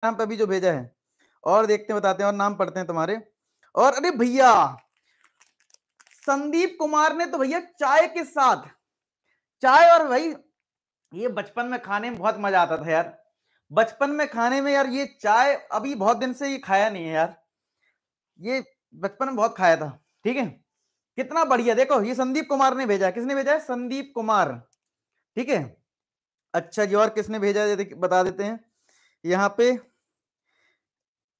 नाम पे अभी जो भेजा है, और देखते हैं, बताते हैं, और नाम पढ़ते हैं तुम्हारे। और अरे भैया संदीप कुमार ने तो भैया चाय के साथ, चाय, और भाई ये बचपन में खाने में बहुत मजा आता था यार, बचपन में खाने में यार, ये चाय अभी बहुत दिन से ये खाया नहीं है यार, ये बचपन में बहुत खाया था। ठीक है, कितना बढ़िया, देखो ये संदीप कुमार ने भेजा है। किसने भेजा है? संदीप कुमार। ठीक है, अच्छा जी, और किसने भेजा है बता देते हैं यहाँ पे।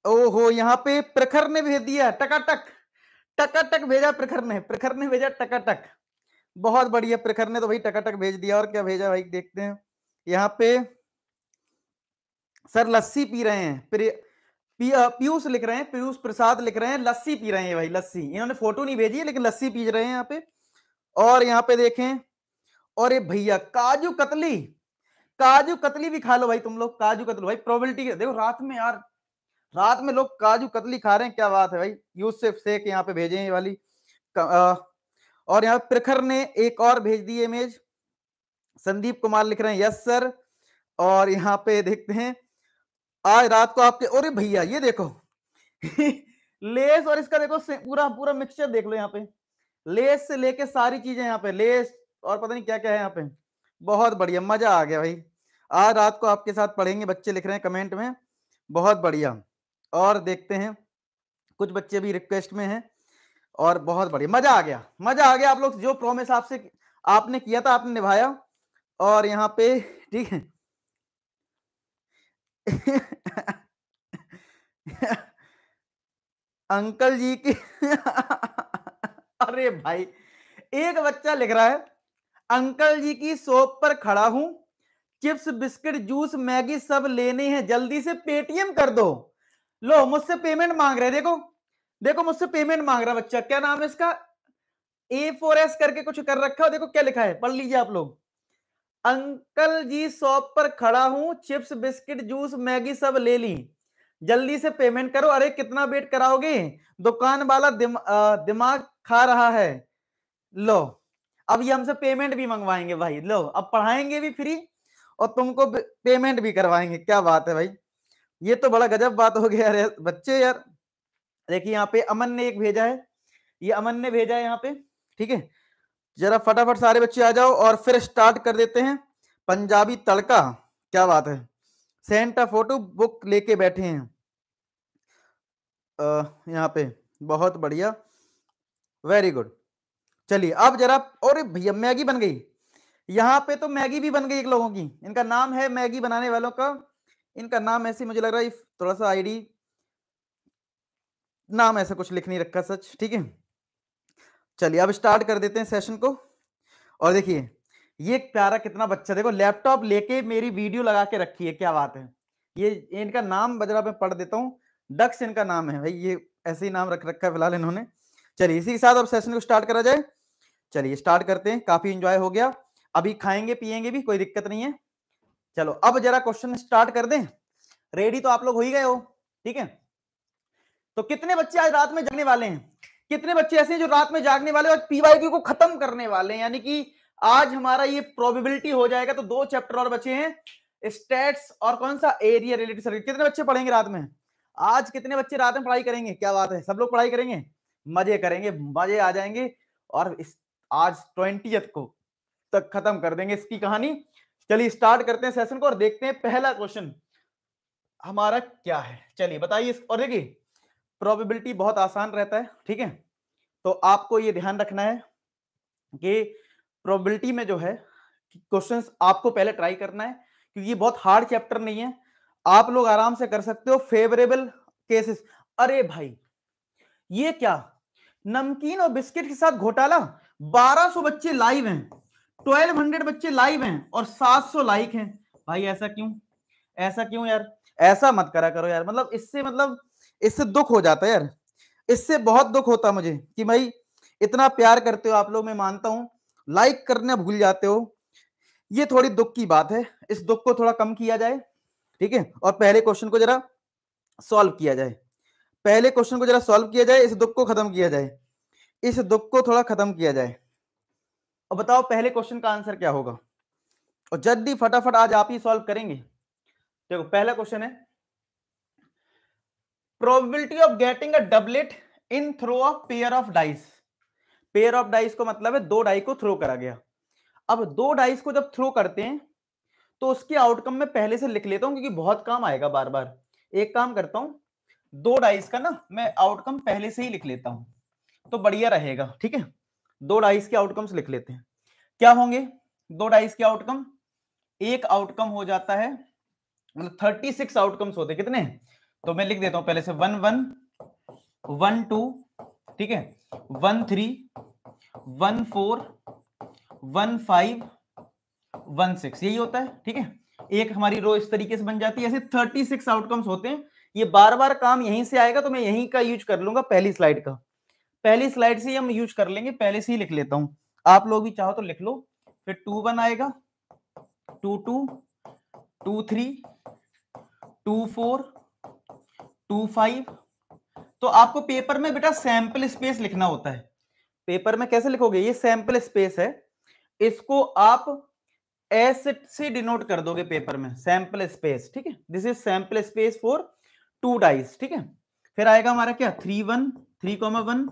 ओहो, यहाँ पे प्रखर ने भेज दिया, टकाटक, टकाटक भेजा प्रखर ने, प्रखर ने भेजा टकाटक, बहुत बढ़िया, प्रखर ने तो भाई टकाटक भेज दिया। और क्या भेजा भाई, देखते हैं यहाँ पे। सर लस्सी पी रहे हैं, पीयूष लिख रहे हैं, पीयूष प्रसाद लिख रहे हैं, लस्सी पी रहे हैं भाई, लस्सी, इन्होंने फोटो नहीं भेजी है लेकिन लस्सी पी रहे हैं यहाँ पे। और यहाँ पे देखें, और ये भैया काजू कतली, काजू कतली भी खा लो भाई तुम लोग, काजू कतली भाई प्रोबेबिलिटी देखो, रात में यार, रात में लोग काजू कतली खा रहे हैं, क्या बात है भाई। यूसुफ शेख यहाँ पे भेजे हैं ये वाली। और यहाँ प्रखर ने एक और भेज दी इमेज, संदीप कुमार लिख रहे हैं यस सर। और यहाँ पे देखते हैं, आज रात को आपके, अरे भैया ये देखो लेस, और इसका देखो पूरा पूरा मिक्सचर देख लो यहाँ पे, लेस से लेके सारी चीजें यहाँ पे, लेस और पता नहीं क्या क्या है यहाँ पे, बहुत बढ़िया, मजा आ गया भाई। आज रात को आपके साथ पढ़ेंगे, बच्चे लिख रहे हैं कमेंट में, बहुत बढ़िया। और देखते हैं, कुछ बच्चे भी रिक्वेस्ट में हैं, और बहुत बढ़िया, मजा आ गया, मजा आ गया। आप लोग जो प्रॉमिस आपसे आपने किया था आपने निभाया। और यहाँ पे ठीक है अंकल जी की अरे भाई, एक बच्चा लिख रहा है, अंकल जी की शॉप पर खड़ा हूं, चिप्स बिस्किट जूस मैगी सब लेने हैं, जल्दी से पेटीएम कर दो। लो मुझसे पेमेंट मांग रहे, देखो देखो मुझसे पेमेंट मांग रहा बच्चा, क्या नाम है इसका, A4S करके कुछ कर रखा है, देखो क्या लिखा है, पढ़ लीजिए आप लोग। अंकल जी शॉप पर खड़ा हूं, चिप्स बिस्किट जूस मैगी सब ले ली, जल्दी से पेमेंट करो। अरे कितना वेट कराओगे, दुकान वाला दिमाग खा रहा है। लो, अब ये हमसे पेमेंट भी मंगवाएंगे भाई, लो अब पढ़ाएंगे भी फ्री और तुमको पेमेंट भी करवाएंगे, क्या बात है भाई, ये तो बड़ा गजब बात हो गया यार बच्चे यार। देखिए यहाँ पे अमन ने एक भेजा है, ये अमन ने भेजा है यहाँ पे। ठीक है, जरा फटाफट सारे बच्चे आ जाओ और फिर स्टार्ट कर देते हैं पंजाबी तड़का, क्या बात है। सेंटा फोटो बुक लेके बैठे हैं यहाँ पे, बहुत बढ़िया, वेरी गुड। चलिए अब जरा, और भैया मैगी बन गई, यहाँ पे तो मैगी भी बन गई एक लोगों की, इनका नाम है मैगी बनाने वालों का, इनका नाम ऐसे मुझे लग रहा है, थोड़ा सा आईडी नाम ऐसा कुछ लिख नहीं रखा सच। ठीक है, चलिए अब स्टार्ट कर देते हैं सेशन को। और देखिए ये प्यारा कितना बच्चा, देखो लैपटॉप लेके मेरी वीडियो लगा के रखी है, क्या बात है। ये इनका नाम बजरा मैं पढ़ देता हूँ, डक्स इनका नाम है भाई, ये ऐसे ही नाम रख रखा है फिलहाल इन्होंने। चलिए इसी के साथ अब सेशन को स्टार्ट करा जाए, चलिए स्टार्ट करते हैं। काफी इंजॉय हो गया, अभी खाएंगे पिएंगे भी, कोई दिक्कत नहीं है। चलो अब जरा क्वेश्चन स्टार्ट कर दें, रेडी तो आप लोग हो ही गए हो। ठीक है, तो कितने बच्चे आज रात में जागने वाले हैं, कितने बच्चे ऐसे हैं जो रात में जागने वाले और पीवाईक्यू को खत्म करने वाले हैं, यानी कि आज हमारा ये प्रोबेबिलिटी हो जाएगा। तो 2 चैप्टर और बचे हैं, स्टैट्स और कौन सा, एरिया रिलेटेड सर्किट। कितने बच्चे पढ़ेंगे रात में, आज कितने बच्चे रात में पढ़ाई करेंगे, क्या बात है, सब लोग पढ़ाई करेंगे, मजे करेंगे, मजे आ जाएंगे। और आज 20th को तक खत्म कर देंगे इसकी कहानी। चलिए स्टार्ट करते हैं सेशन को और देखते हैं पहला क्वेश्चन हमारा क्या है। चलिए बताइए, और देखिए प्रोबेबिलिटी बहुत आसान रहता है। ठीक है, तो आपको ये ध्यान रखना है कि प्रोबेबिलिटी में जो है क्वेश्चंस आपको पहले ट्राई करना है, क्योंकि ये बहुत हार्ड चैप्टर नहीं है, आप लोग आराम से कर सकते हो, फेवरेबल केसेस। अरे भाई ये क्या, नमकीन और बिस्किट के साथ घोटाला, 1200 बच्चे लाइव हैं, 1200 बच्चे लाइव हैं और 700 लाइक हैं। भाई ऐसा क्यों, ऐसा क्यों यार, ऐसा मत करा करो यार, मतलब इससे दुख हो जाता है यार, इससे बहुत दुख होता मुझे कि भाई इतना प्यार करते हो आप लोग, मैं मानता हूं, लाइक करना भूल जाते हो, ये थोड़ी दुख की बात है, इस दुख को थोड़ा कम किया जाए। ठीक है, और पहले क्वेश्चन को जरा सॉल्व किया जाए, पहले क्वेश्चन को जरा सॉल्व किया जाए, इस दुख को खत्म किया जाए, इस दुख को थोड़ा खत्म किया जाए। और बताओ पहले क्वेश्चन का आंसर क्या होगा, और जल्दी फटाफट आज आप ही सॉल्व करेंगे। देखो पहला क्वेश्चन है, probability of getting a doublet in throw of pair of dice. Pair of dice को मतलब है दो डाई को थ्रो करा गया। अब दो डाइस को जब थ्रो करते हैं तो उसके आउटकम में पहले से लिख लेता हूं क्योंकि बहुत काम आएगा बार बार। एक काम करता हूं, दो डाइस का ना मैं आउटकम पहले से ही लिख लेता हूं तो बढ़िया रहेगा। ठीक है, दो डाइस के आउटकम्स लिख लेते हैं। क्या होंगे दो डाइस के आउटकम? एक आउटकम हो जाता है, मतलब 36 आउटकम्स होते कितने, तो मैं लिख देता हूं पहले से 1 1 1 2, ठीक है, 1 3 1 4 1 5 1 6, यही होता है। ठीक है, एक हमारी रो इस तरीके से बन जाती है। ऐसे 36 आउटकम्स होते हैं। ये बार बार काम यहीं से आएगा तो मैं यहीं का यूज कर लूंगा, पहली स्लाइड का। पहली स्लाइड से हम यूज कर लेंगे, पहले से ही लिख लेता हूं, आप लोग भी चाहो तो लिख लो। फिर 2 1 आएगा, 2 2 2 3 2 4 2 5। तो आपको पेपर में बेटा सैंपल स्पेस लिखना होता है। पेपर में कैसे लिखोगे? ये सैंपल स्पेस है, इसको आप एस से डिनोट कर दोगे पेपर में, सैंपल स्पेस। ठीक है, this is sample space for two dice. ठीक है, फिर आएगा हमारा क्या 3 1 3,1,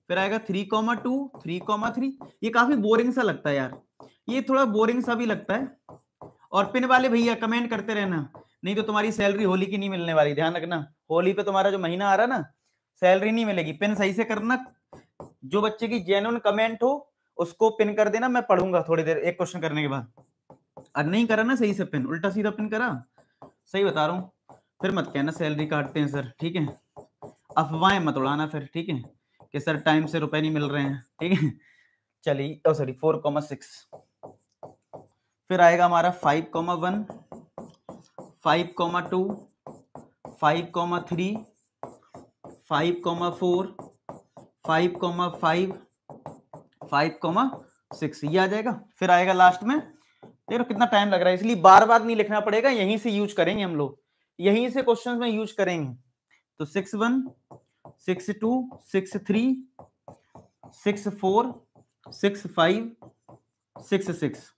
फिर आएगा 3,2 3,3। ये काफी बोरिंग सा लगता है यार, ये थोड़ा बोरिंग सा भी लगता है। और पिन वाले भैया कमेंट करते रहना, नहीं तो तुम्हारी सैलरी होली की नहीं मिलने वाली, ध्यान रखना। होली पे तुम्हारा जो महीना आ रहा ना, सैलरी नहीं मिलेगी। पिन सही से करना, जो बच्चे की जेन्युइन कमेंट हो उसको पिन कर देना, मैं पढ़ूंगा थोड़ी देर एक क्वेश्चन करने के बाद। और नहीं करा ना सही से पिन, उल्टा सीधा पिन करा, सही बता रहा हूँ, फिर मत कहना सैलरी काटते हैं सर। ठीक है, अफवाहें मत उड़ाना फिर, ठीक है, कि सर टाइम से रुपए नहीं मिल रहे हैं। ठीक है, चलिए सॉरी 4,6। फिर आएगा हमारा 5,1 5,2 5,3 5,4 5,5 5,6, ये आ जाएगा। फिर आएगा लास्ट में, देखो कितना टाइम लग रहा है, इसलिए बार बार नहीं लिखना पड़ेगा, यहीं से यूज करेंगे हम लोग, यहीं से क्वेश्चन में यूज करेंगे। तो 6 1 6 2 6 3 6 4 6 5 6 6।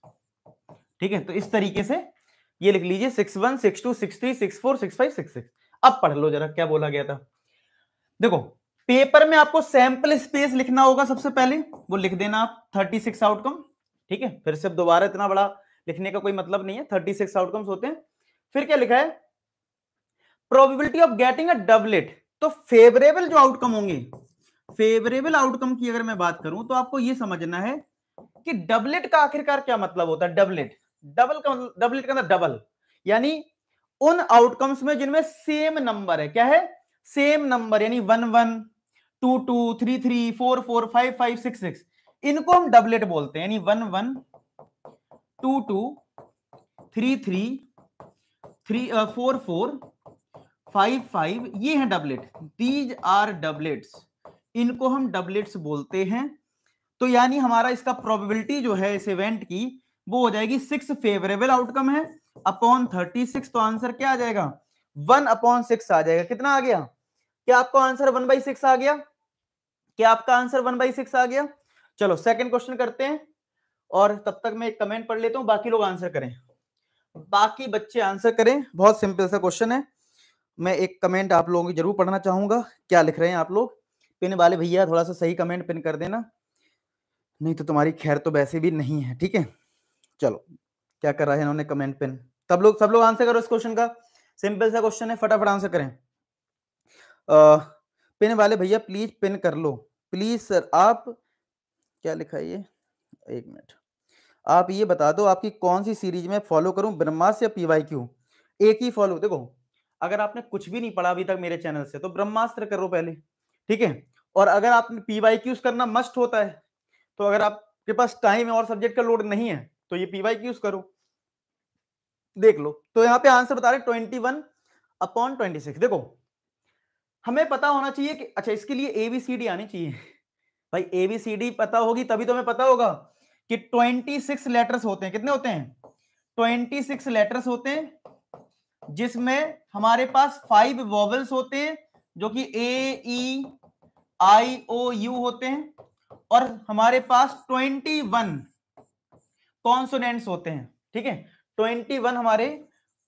ठीक है, तो इस तरीके से ये लिख लीजिए 6 1 6 2 6 3 6 4 6 5 6 6। अब पढ़ लो जरा क्या बोला गया था। देखो पेपर में आपको सैंपल स्पेस लिखना होगा सबसे पहले, वो लिख देना आप 36 आउटकम। ठीक है, फिर से दोबारा इतना बड़ा लिखने का कोई मतलब नहीं है, 36 आउटकम्स होते हैं। फिर क्या लिखा है? Probability of getting a doublet. तो फेवरेबल जो आउटकम होंगे, फेवरेबल आउटकम की अगर मैं बात करूं तो आपको यह समझना है कि डबलेट का आखिरकार क्या मतलब होता है। डबलेट, डबल का मतलब, डबलेट का मतलब डबल, यानी उन आउटकम्स में जिनमें सेम नंबर है। क्या है? सेम नंबर, यानी 1 1 2 2 3 3 4 4 5 5 6 6, इनको हम डबलेट बोलते हैं। यानी 1 1 2 2 3 3 4 4 5 5, ये है डबलेट, दीज आर डबलेट्स, इनको हम डबलेट्स बोलते हैं। तो यानी हमारा इसका प्रोबेबिलिटी जो है इस इवेंट की, वो हो जाएगी 6 फेवरेबल आउटकम है अपॉन 36। तो आंसर क्या आ जाएगा? 1/6 आ जाएगा। कितना आ गया? क्या आपका आंसर 1/6 आ गया? क्या आपका आंसर 1/6 आ गया? चलो सेकंड क्वेश्चन करते हैं, और तब तक मैं एक कमेंट पढ़ लेता हूं, बाकी लोग आंसर करें, बाकी बच्चे आंसर करें। बहुत सिंपल सा क्वेश्चन है, मैं एक कमेंट आप लोगों की जरूर पढ़ना चाहूंगा, क्या लिख रहे हैं आप लोग। पिन वाले भैया थोड़ा सा सही कमेंट पिन कर देना, नहीं तो तुम्हारी खैर तो वैसे भी नहीं है। ठीक है, चलो क्या कर रहा है इन्होंने कमेंट पिन, सब लोग आंसर करो इस क्वेश्चन का। सिंपल सा क्वेश्चन है, फटाफट आंसर करें। पिन वाले भैया प्लीज पिन कर लो प्लीज सर। आप क्या लिखा है ये, एक मिनट, आप ये बता दो आपकी कौन सी सीरीज में फॉलो करूं, ब्रह्मास्त्र या पीवाईक्यू? एक ही फॉलो। देखो अगर आपने कुछ भी नहीं पढ़ा अभी तक मेरे चैनल से तो ब्रह्मास्त्र करो पहले, ठीक है। और अगर आपने पीवाईक्यूज करना मस्ट होता है, तो अगर आपके पास टाइम है और सब्जेक्ट का लोड नहीं है तो ये पीवाईक्यूज करो, देख लो। तो यहाँ पे आंसर बता रहे 21/26। देखो हमें पता होना चाहिए कि अच्छा इसके लिए एबीसीडी आनी चाहिए भाई, एबीसीडी पता होगी तभी तो हमें पता होगा कि 26 लेटर्स होते हैं। कितने होते हैं? 26 लेटर्स होते हैं, जिसमें हमारे पास 5 वॉवेल्स होते हैं जो कि ए ई आई ओ यू होते हैं, और हमारे पास 21 कॉन्सोनेंट्स होते हैं। ठीक है, 21 हमारे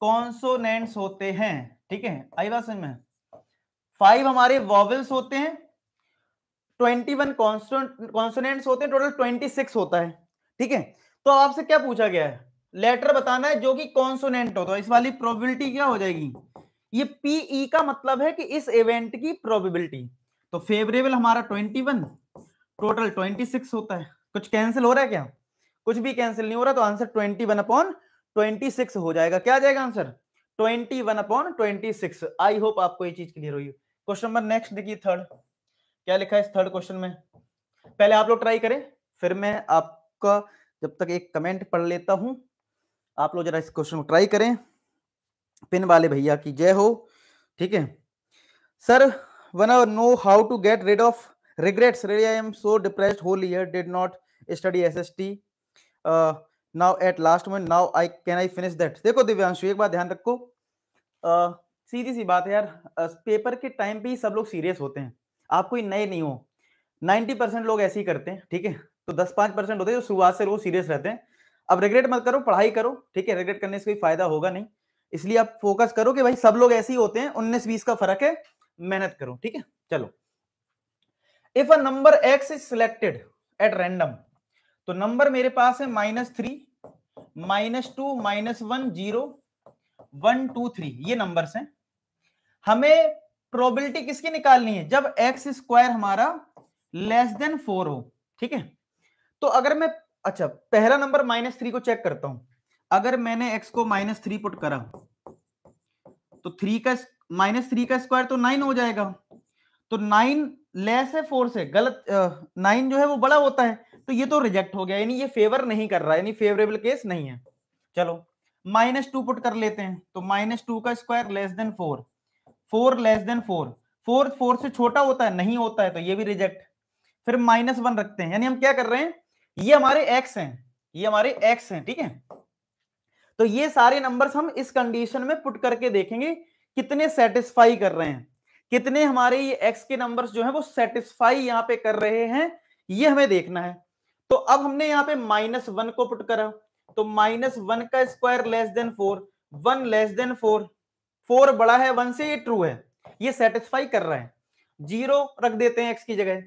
कॉन्सोनेंट्स होते हैं। ठीक है, आई बात समझ में? 5 हमारे वॉवेल्स होते हैं, 21 कॉन्सोनेंट्स होते हैं, टोटल 26 होता है। ठीक है, तो आपसे क्या पूछा गया है, लेटर बताना है जो कि कॉन्सोनेंट हो, तो इस वाली प्रोबेबिलिटी क्या हो जाएगी, ये पीई का मतलब है कि इस इवेंट की प्रोबेबिलिटी। तो फेवरेबल हमारा 21, टोटल 26 होता है। कुछ कैंसिल हो रहा है क्या, कुछ भी कैंसिल नहीं हो रहा, तो आंसर 21/26 हो जाएगा। क्या आ जाएगा आंसर, 21/26। आई होप आपको ये चीज क्लियर हुई। क्वेश्चन नंबर नेक्स्ट देखिए, थर्ड क्या लिखा है इस थर्ड क्वेश्चन में, पहले आप लोग ट्राई करें, फिर मैं आपका जब तक एक कमेंट पढ़ लेता हूं, आप लोग जरा इस क्वेश्चन को ट्राई करें। पिन वाले भैया की जय हो। ठीक है sir, wanna know how to get rid of regrets, really I am so depressed whole year, did not study SST, now at last moment, now I can I finish that। देखो दिव्यांशु एक बात ध्यान रखो, सीधी सी बात है यार, पेपर के time पे ही सब लोग सीरियस होते हैं, आप कोई नए नहीं हो, 90% लोग ऐसे ही करते हैं। ठीक है, तो 10-5% होते हैं जो शुरुआत से रोज सीरियस रहते हैं। अब रिग्रेट मत करो, पढ़ाई करो। ठीक है, रिग्रेट करने से कोई फायदा होगा नहीं, इसलिए आप फोकस करो कि भाई सब लोग ऐसे ही होते हैं, 19-20 का फर्क है, मेहनत करो। ठीक है, चलो, if a number x is selected at random, तो नंबर मेरे पास है -3, -2, -1, 0, 1, 2, 3, ये नंबर्स हैं। हमें प्रोबेबिलिटी किसकी निकालनी है, जब एक्स स्क्वायर हमारा लेस देन 4 हो। ठीक है, तो अगर मैं, अच्छा पहला नंबर -3 को चेक करता हूं, अगर मैंने x को -3 पुट करा तो 3 का -3 का स्क्वायर तो 9 हो जाएगा, तो 9 लेस है 4 से, गलत, 9 जो है वो बड़ा होता है, तो ये तो रिजेक्ट हो गया, यानी ये फेवर नहीं कर रहा है, यानी फेवरेबल केस नहीं है। चलो -2 पुट कर लेते हैं, तो -2 का square less than 4, 4 less than 4, 4 से छोटा होता है, नहीं होता है, तो ये भी रिजेक्ट। फिर -1 रखते हैं, यानी हम क्या कर रहे हैं, ये हमारे x हैं, ये हमारे x हैं। ठीक है, तो ये सारे नंबर्स हम इस कंडीशन में पुट करके देखेंगे कितने सेटिस्फाई कर रहे हैं, कितने हमारे ये x के नंबर्स जो हैं वो सेटिस्फाई यहां पे कर रहे हैं, ये हमें देखना है। तो अब हमने यहां पे -1 को पुट करा, तो -1 का square less than 4, 1 less than 4, 4 बड़ा है 1 से, ये ट्रू है, ये सेटिस्फाई कर रहा है। 0 रख देते हैं x की जगह,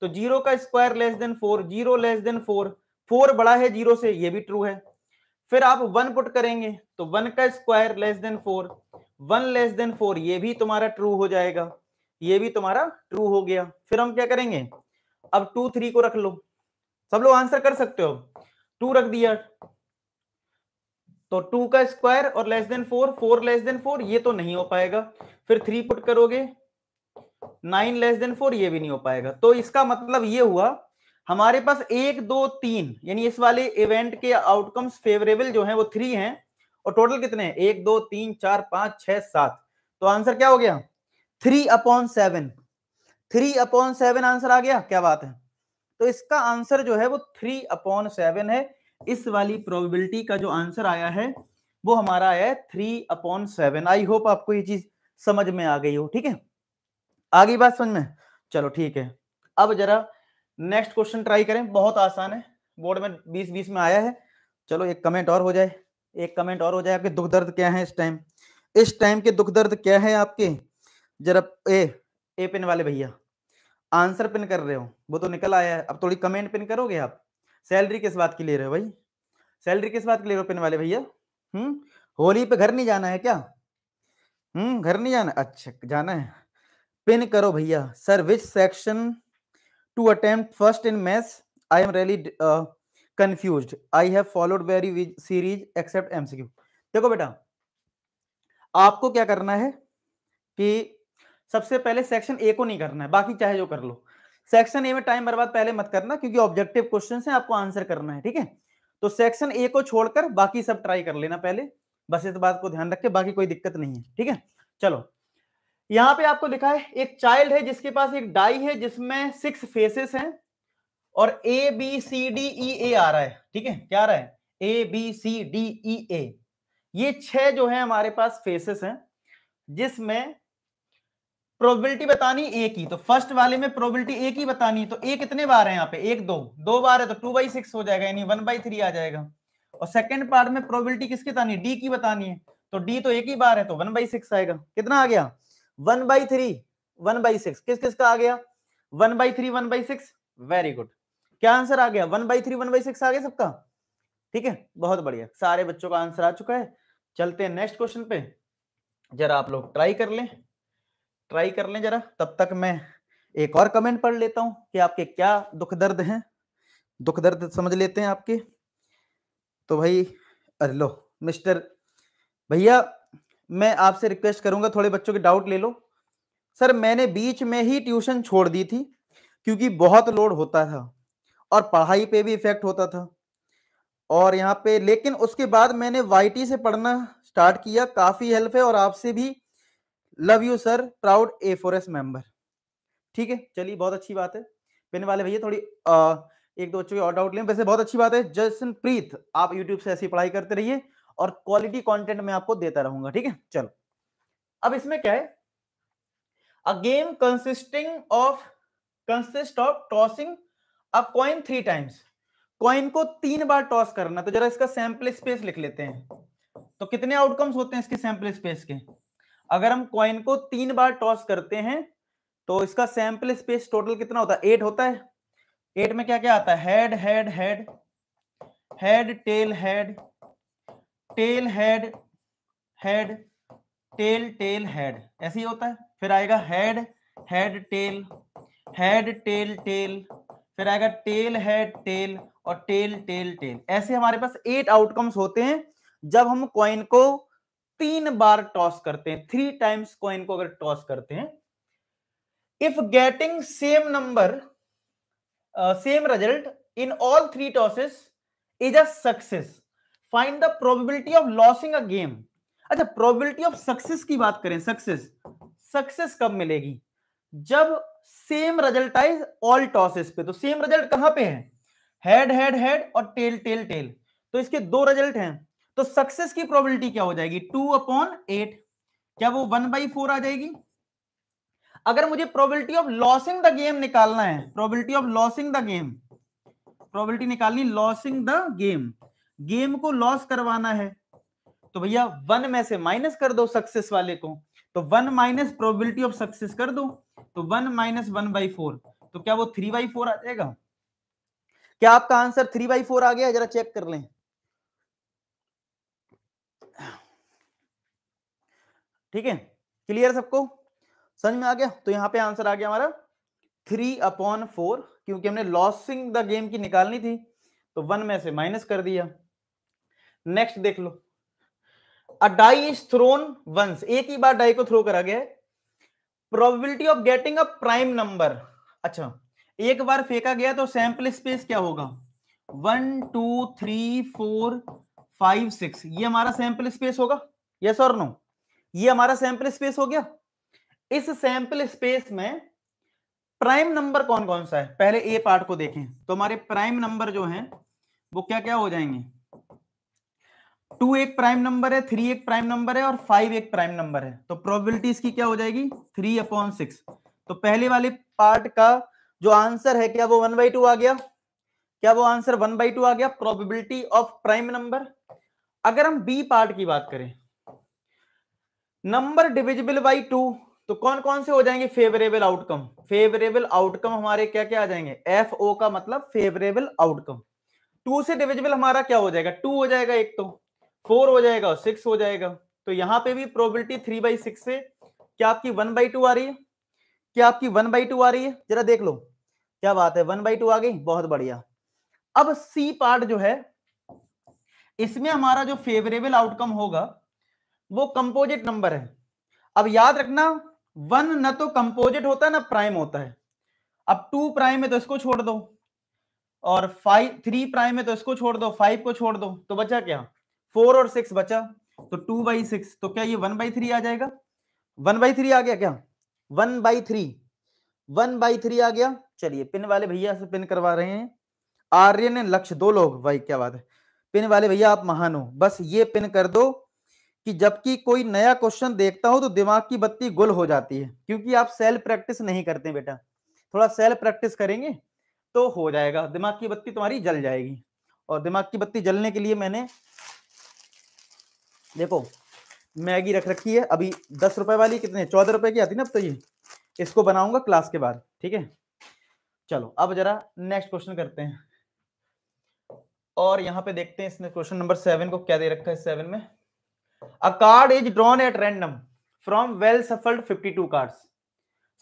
तो 0 का square less than 4, 0 less than 4, 4 बड़ा है 0 से, ये भी ट्रू है। फिर आप 1 पुट करेंगे, तो 1 का square less than 4, 1 less than 4, ये भी तुम्हारा ट्रू हो जाएगा, ये भी तुम्हारा ट्रू हो गया। फिर हम क्या करेंगे, अब 2, 3 को रख लो, सब लोग आंसर कर सकते हो, 2 रख दिया, तो 2 का स्क्वायर और लेस देन 4, 4 लेस देन 4, ये तो नहीं हो पाएगा। फिर 3 पुट करोगे, 9 लेस देन 4, ये भी नहीं हो पाएगा। तो इसका मतलब ये हुआ हमारे पास 1, 2, 3, यानी इस वाले इवेंट के आउटकम्स फेवरेबल जो हैं वो 3 हैं, और टोटल कितने हैं, 1, 2, 3, 4, 5, 6, 7, तो आंसर क्या हो गया, 3/7, 3/7 आंसर आ गया। क्या बात है, तो इसका आंसर जो है वो 3/7 है, इस वाली प्रोबेबिलिटी का जो आंसर आया है वो हमारा आया है 3/7। आई होप आपको ये चीज समझ में आ गई हो। ठीक है, आ गई बात समझ में, चलो ठीक है। अब जरा नेक्स्ट क्वेश्चन ट्राई करें, बहुत आसान है, बोर्ड में 20-20 में आया है। चलो एक कमेंट और हो जाए, एक कमेंट और हो जाए। आपके दुख दर्द क्या है इस टाइम, इस टाइम के दुख दर्द क्या है आपके, जरा ए पिन वाले भैया आंसर पिन कर रहे हो, वो तो निकल आया है, अब थोड़ी कमेंट पिन करोगे आप। सैलरी किस बात की ले रहे हो भाई, सैलरी किस बात की ले रहे हो पिन वाले भैया, होली पे घर नहीं जाना है क्या, घर नहीं जाना, अच्छा जाना है, पिन करो भैया। Sir which section to attempt first in maths, I am really confused, I have followed very series except MCQ. देखो बेटा, आपको क्या करना है कि सबसे पहले सेक्शन ए को नहीं करना है, बाकी चाहे जो कर लो। सेक्शन ए में टाइम बर्बाद पहले मत करना, क्योंकि ऑब्जेक्टिव क्वेश्चन है, आपको आंसर करना है। ठीक है, तो सेक्शन ए को छोड़कर बाकी सब ट्राई कर लेना पहले, बस इस बात को ध्यान रखे, बाकी कोई दिक्कत नहीं है। ठीक है, चलो यहां पे आपको लिखा है एक चाइल्ड है जिसके पास एक डाई है जिसमें 6 फेसेस हैं और A B C D E ए आ रहा है। ठीक है, क्या आ रहा है, A B C D E ए, ये 6 जो है हमारे पास फेसेस हैं, जिसमें प्रोबेबिलिटी बतानी ए की, तो फर्स्ट वाले में प्रोबेबिलिटी ए की बतानी है, तो ए कितने बार है यहाँ पे, 1, 2, 2 बार है तो 2/6 हो जाएगा, यानी 1/3 आ जाएगा। और सेकंड पार्ट में प्रोबेबिलिटी किसकी बतानी है, डी की बतानी है, तो डी तो एक ही बार है तो 1/6 आएगा। कितना आ गया, 1/3, 1/6 किस किस का आ गया? 1/3 1/6, वेरी गुड। क्या आंसर आ गया? 1/3 1/6 आ गया सबका, ठीक है, बहुत बढ़िया, सारे बच्चों का आंसर आ चुका है। चलते हैं नेक्स्ट क्वेश्चन पे, जरा आप लोग ट्राई कर लें जरा, तब तक मैं एक और कमेंट पढ़ लेता हूं कि आपके क्या दुख दर्द हैं, दुख दर्द समझ लेते हैं आपके। तो भाई अरे लो मिस्टर भैया, मैं आपसे रिक्वेस्ट करूंगा थोड़े बच्चों के डाउट ले लो। सर मैंने बीच में ही ट्यूशन छोड़ दी थी क्योंकि बहुत लोड होता था और पढ़ाई पे भी इफेक्ट होता था, और यहाँ पे लेकिन उसके बाद मैंने वाईटी से पढ़ना स्टार्ट किया, काफी हेल्प है, और आपसे भी love you sir, proud A4S member. ठीक है, चलिए बहुत अच्छी बात है। पेन वाले भैया थोड़ी एक दो बच्चों के और डाउट लें, वैसे बहुत अच्छी बात है। जसनप्रीत, आप यूट्यूब से ऐसी पढ़ाई करते रहिए और क्वालिटी कंटेंट मैं आपको देता रहूंगा, ठीक है। चलो अब इसमें क्या है, a game consist of tossing a coin 3 times. Coin को 3 बार टॉस करना, तो जरा इसका सैंपल स्पेस लिख लेते हैं। तो कितने आउटकम्स होते हैं इसके सैंपल स्पेस के? अगर हम कॉइन को 3 बार टॉस करते हैं तो इसका सैंपल स्पेस टोटल कितना होता है? 8 होता है। 8 में क्या क्या आता है? Head head head, head tail head, tail head head, tail tail head, ऐसे ही होता है। फिर आएगा head head tail, head tail tail, फिर आएगा टेल हेड टेल और टेल टेल टेल। ऐसे हमारे पास 8 आउटकम्स होते हैं जब हम कॉइन को 3 बार टॉस करते हैं, 3 टाइम्स कॉइन को अगर टॉस करते हैं। If getting same number same result in all 3 tosses is a success, find the probability of losing a game. अच्छा, प्रोबेबिलिटी ऑफ सक्सेस की बात करें, सक्सेस कब मिलेगी? जब सेम रिजल्ट आए ऑल टॉसेस पे। तो सेम रिजल्ट कहां पे है? हेड हेड हेड और टेल टेल टेल, तो इसके 2 रिजल्ट हैं, तो सक्सेस की प्रोबेबिलिटी क्या हो जाएगी? 2/8। क्या वो 1/4 आ जाएगी? अगर मुझे probability of losing the game निकालना है, probability of losing the game, probability निकालनी, लॉसिंग द गेम, गेम को लॉस करवाना है, तो भैया 1 में से माइनस कर दो सक्सेस वाले को, तो 1 माइनस प्रोबेबिलिटी ऑफ सक्सेस कर दो, तो 1 माइनस 1/4, तो क्या वो 3/4 आ जाएगा? क्या आपका आंसर 3/4 आ गया? जरा चेक कर लें। ठीक है, क्लियर सबको, समझ में आ गया? तो यहां पे आंसर आ गया हमारा 3/4, क्योंकि हमने लॉसिंग द गेम की निकालनी थी, तो 1 में से माइनस कर दिया। नेक्स्ट देख लो, अ डाई इज थ्रोन वंस, एक ही बार डाई को थ्रो करा गया है, probability of getting a prime number. अच्छा, एक बार फेंका गया तो सैंपल स्पेस क्या होगा? 1 2 3 4 5 6, ये हमारा सैंपल स्पेस होगा, यस और नो? ये हमारा सैंपल स्पेस हो गया। इस सैंपल स्पेस में प्राइम नंबर कौन कौन सा है? पहले ए पार्ट को देखें, तो हमारे प्राइम नंबर जो हैं वो क्या क्या हो जाएंगे? 2 एक प्राइम नंबर है, 3 एक प्राइम नंबर है और 5 एक प्राइम नंबर है, तो प्रोबेबिलिटी इसकी क्या हो जाएगी? 3/6। तो पहले वाले पार्ट का जो आंसर है, क्या वो 1/2 आ गया? क्या वो आंसर 1/2 आ गया, प्रोबेबिलिटी ऑफ प्राइम नंबर? अगर हम बी पार्ट की बात करें, नंबर डिविजिबल बाई 2, तो कौन कौन से हो जाएंगे फेवरेबल आउटकम? फेवरेबल आउटकम हमारे क्या क्या आ जाएंगे? FO का मतलब फेवरेबल आउटकम। 2 से डिविजिबल हमारा क्या हो जाएगा? 2 हो जाएगा, एक तो 4 हो जाएगा और 6 हो जाएगा, तो यहां पे भी प्रोबेबिलिटी 3/6 से क्या आपकी 1/2 आ रही है? क्या आपकी 1/2 आ रही है? जरा देख लो, क्या बात है, 1/2 आ गई, बहुत बढ़िया। अब सी पार्ट जो है, इसमें हमारा जो फेवरेबल आउटकम होगा वो कंपोजिट नंबर है। अब याद रखना, 1 ना तो कंपोजिट होता है ना प्राइम होता है। अब 2 प्राइम है तो इसको छोड़ दो, और 3 प्राइम है तो इसको छोड़ दो, 5 को छोड़ दो, तो बचा क्या? 4 और 6 बचा, तो 2/6, तो क्या ये 1/3 आ जाएगा? 1/3 आ गया क्या? 1/3 आ गया। चलिए, पिन वाले भैया से पिन करवा रहे हैं, आर्यन लक्ष्य, 2 लोग, भाई क्या बात है। पिन वाले भैया आप महान हो, बस ये पिन कर दो कि जबकि कोई नया क्वेश्चन देखता हो तो दिमाग की बत्ती गुल हो जाती है, क्योंकि आप सेल्फ प्रैक्टिस नहीं करते बेटा। थोड़ा सेल्फ प्रैक्टिस करेंगे तो हो जाएगा, दिमाग की बत्ती तुम्हारी जल जाएगी। और दिमाग की बत्ती जलने के लिए मैंने देखो मैगी रख रखी है, अभी 10 रुपए वाली, कितने 14 रुपए की आती ना अब तो, ये इसको बनाऊंगा क्लास के बाद, ठीक है। चलो अब जरा नेक्स्ट क्वेश्चन करते हैं, और यहां पे देखते हैं इसमें क्वेश्चन नंबर 7 को क्या दे रखा है। 7 में अ card is drawn at random from well shuffled 52 cards.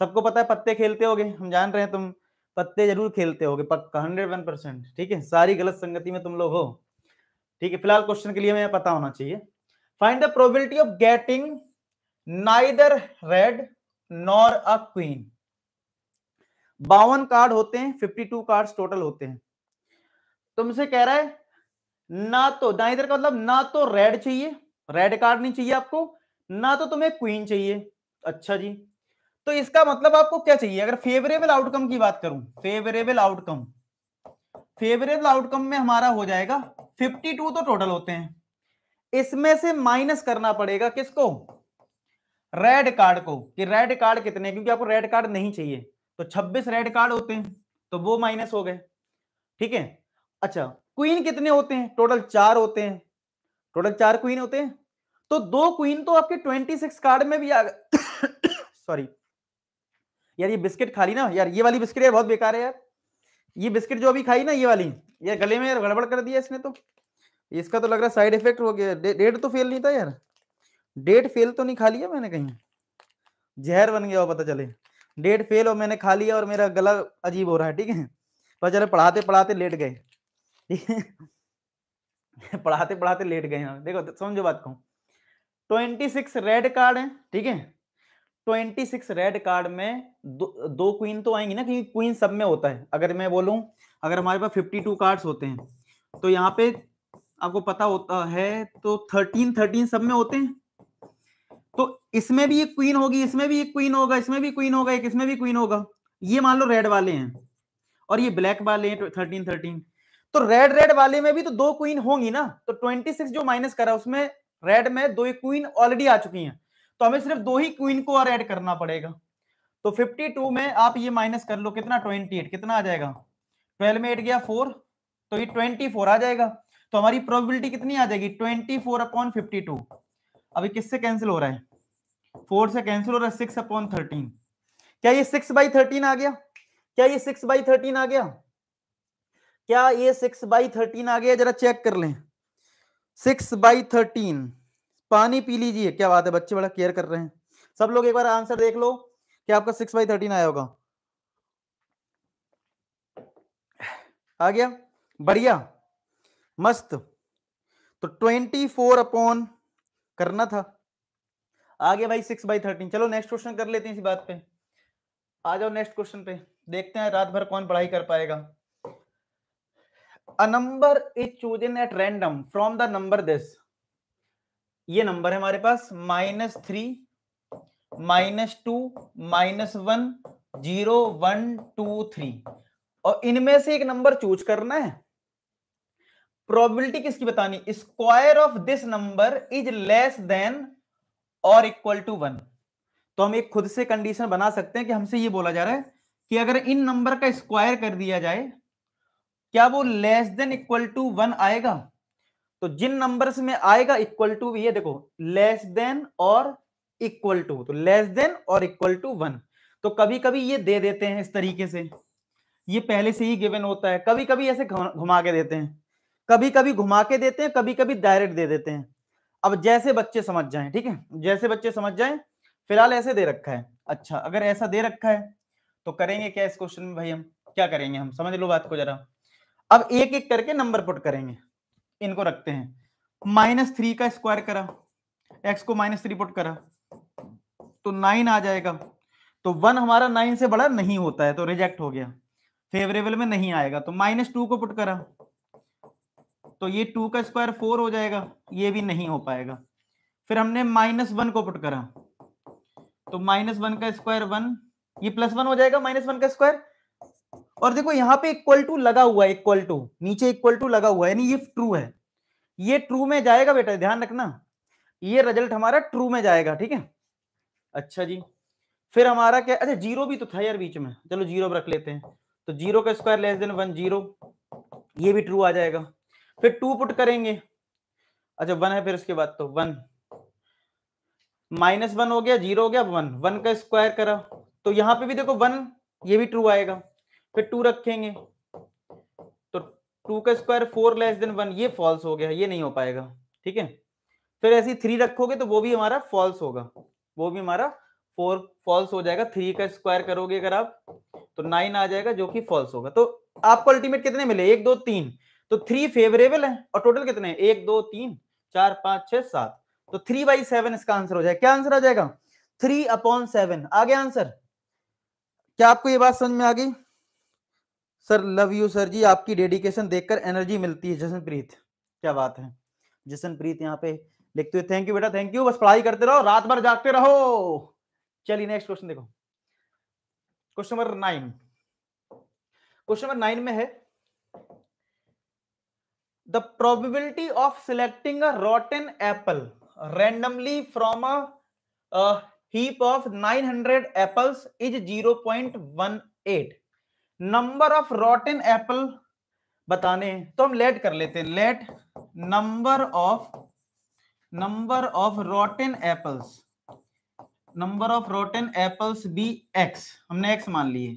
सबको पता है पत्ते खेलते होगे, हम जान रहे हैं तुम पत्ते जरूर खेलते होगे पक्का 101%, ठीक है। सारी गलत संगति में तुम लोग हो, ठीक है। फिलहाल क्वेश्चन के लिए हमें पता होना चाहिए। Find the probability of getting neither red nor a queen. 52 card होते हैं, 52 कार्ड्स टोटल होते हैं। तुमसे कह रहा है ना तो नाइदर का मतलब ना तो रेड चाहिए, रेड कार्ड नहीं चाहिए आपको, ना तो तुम्हें क्वीन चाहिए। अच्छा जी, तो इसका मतलब आपको क्या चाहिए? अगर फेवरेबल आउटकम की बात करूं, फेवरेबल आउटकम, फेवरेबल आउटकम में हमारा हो जाएगा 52 तो टोटल होते हैं, इसमें से माइनस करना पड़ेगा किसको? रेड कार्ड को, कि रेड कार्ड कितने, क्योंकि आपको रेड कार्ड नहीं चाहिए, तो 26 रेड कार्ड होते हैं, तो वो माइनस हो गए, ठीक है। अच्छा, क्वीन कितने होते हैं? टोटल 4 होते हैं, टोटल 4 क्वीन होते हैं, तो 2 क्वीन तो आपके 26 कार्ड में भी आ गए। सॉरी यार, ये बिस्किट खा ली ना यार, ये वाली बिस्किट यार बहुत बेकार है यार, ये बिस्किट जो अभी खाई ना ये वाली, ये गले में यार गड़बड़ कर दिया इसने, तो इसका तो लग रहा है साइड इफेक्ट हो गया। डेट तो फेल नहीं था यार, डेट फेल तो नहीं खा लिया मैंने कहीं, जहर बन गया हो पता चले, डेट फेल हो मैंने खा लिया और मेरा गला अजीब हो रहा है, ठीक है। पता चले पढ़ाते पढ़ाते लेट गए, ठीक है। पढ़ाते पढ़ाते लेट गए हैं, देखो समझो बात कहूं, 26 रेड कार्ड है, ठीक है। 26 रेड कार्ड में दो क्वीन तो आएंगी ना, क्योंकि क्वीन सब में होता है। अगर मैं बोलूं, अगर हमारे पास 52 कार्ड्स होते हैं, तो यहाँ पे आपको पता होता है तो 13 सब में होते हैं, तो इसमें भी एक क्वीन होगी, इसमें भी एक क्वीन होगा, इसमें भी क्वीन होगा, एक इसमें भी क्वीन होगा। ये मान लो रेड वाले हैं और ये ब्लैक वाले हैं 13, तो रेड रेड वाले में भी तो 2 क्वीन होंगी ना, तो 26 जो माइनस करा उसमें रेड में 2 क्वीन ऑलरेडी आ चुकी हैं, तो हमें सिर्फ 2 ही क्वीन को और ऐड करना पड़ेगा। तो 52 में आप ये माइनस कर लो, कितना 28, कितना आ जाएगा, 12 में 8 गया 4, तो ये 24 आ जाएगा। तो हमारी प्रोबेबिलिटी कितनी आ जाएगी? 24/52। अभी किससे कैंसिल हो रहा है? 4 से कैंसिल हो रहा है, 6/13। क्या ये 6/13 आ गया? क्या ये 6/13 आ गया? क्या ये 6/13 आ गया? जरा चेक कर लें, 6/13। पानी पी लीजिए, क्या बात है, बच्चे बड़ा केयर कर रहे हैं। सब लोग एक बार आंसर देख लो कि आपका 6/13 आया होगा। आ गया, बढ़िया, मस्त। तो 24 अपॉन करना था, आ गया भाई 6/13। चलो नेक्स्ट क्वेश्चन कर लेते हैं इसी बात पे, आ जाओ नेक्स्ट क्वेश्चन पे, देखते हैं रात भर कौन पढ़ाई कर पाएगा। A number is chosen at random from the number this. ये नंबर है हमारे पास -3, -2, -1, 0, 1, 2, 3, और इनमें से एक नंबर चूज करना है। प्रोबेबिलिटी किसकी बतानी? Square of this number is less than और इक्वल टू 1। तो हम एक खुद से कंडीशन बना सकते हैं कि हमसे ये बोला जा रहा है कि अगर इन नंबर का स्क्वायर कर दिया जाए, क्या वो लेस देन इक्वल टू 1 आएगा? तो जिन नंबर्स में आएगा इक्वल टू भी है, देखो लेस देन और इक्वल टू, तो लेस देन और इक्वल टू 1। तो कभी कभी ये दे देते हैं इस तरीके से, ये पहले से ही गिवन होता है, कभी कभी ऐसे घुमा के देते हैं, कभी कभी घुमा के देते हैं, कभी कभी डायरेक्ट दे देते हैं। अब जैसे बच्चे समझ जाएं, ठीक है, जैसे बच्चे समझ जाएं। फिलहाल ऐसे दे रखा है। अच्छा, अगर ऐसा दे रखा है तो करेंगे क्या इस क्वेश्चन में भाई? हम क्या करेंगे, हम समझ लो बात को जरा। अब एक एक करके नंबर पुट करेंगे, इनको रखते हैं। -3 का स्क्वायर करा, x को -3 पुट करा तो 9 आ जाएगा। तो 1 हमारा 9 से बड़ा नहीं होता है, तो रिजेक्ट हो गया, फेवरेबल में नहीं आएगा। तो -2 को पुट करा तो ये 2 का स्क्वायर 4 हो जाएगा, ये भी नहीं हो पाएगा। फिर हमने -1 को पुट करा तो -1 का स्क्वायर 1, ये +1 हो जाएगा, -1 का स्क्वायर। और देखो यहाँ पे इक्वल टू लगा हुआ है, इक्वल टू नीचे इक्वल टू लगा हुआ है, यानी ये ट्रू है, ये ट्रू में जाएगा बेटा, ध्यान रखना, ये रिजल्ट हमारा ट्रू में जाएगा, ठीक है। अच्छा जी, फिर हमारा क्या, अच्छा 0 भी तो था यार बीच में, चलो 0 रख लेते हैं। तो 0 का स्क्वायर लेस देन 1, 0, ये भी ट्रू आ जाएगा। फिर 2 पुट करेंगे, अच्छा 1 है, फिर उसके बाद तो 1, -1 हो गया, 0 हो गया, 1 का स्क्वायर करा तो यहां पे भी देखो 1, ये भी ट्रू आएगा, फिर 2 रखेंगे तो 2 का स्क्वायर 4 लेस देन 1, ये फॉल्स हो गया, ये नहीं हो पाएगा, ठीक है। फिर ऐसे 3 रखोगे तो वो भी हमारा फॉल्स होगा, वो भी हमारा 4 फॉल्स हो जाएगा। 3 का स्क्वायर करोगे अगर आप तो 9 आ जाएगा, जो कि फॉल्स होगा। तो आपको अल्टीमेट कितने मिले, 1 2 3, तो 3 फेवरेबल है और टोटल कितने, 1 2 3 4 5 6 7, तो 3/7 इसका आंसर हो जाएगा। क्या आंसर आ जाएगा, 3/7 आ गया आंसर। क्या आपको ये बात समझ में आ गई? सर लव यू सर जी, आपकी डेडिकेशन देखकर एनर्जी मिलती है। जशनप्रीत, क्या बात है। जशनप्रीत यहाँ पे लिखते हुए थैंक यू बेटा, थैंक यू। बस पढ़ाई करते रहो, रात भर जागते रहो। चलिए नेक्स्ट क्वेश्चन देखो, क्वेश्चन नंबर 9। क्वेश्चन नंबर 9 में है the probability of selecting a rotten apple randomly from a heap of 900 apples is 0.18। Number of rotten apple बताने हैं, तो हम लेट कर लेते हैं। Let number of rotten apples be X, हमने एक्स मान लिए।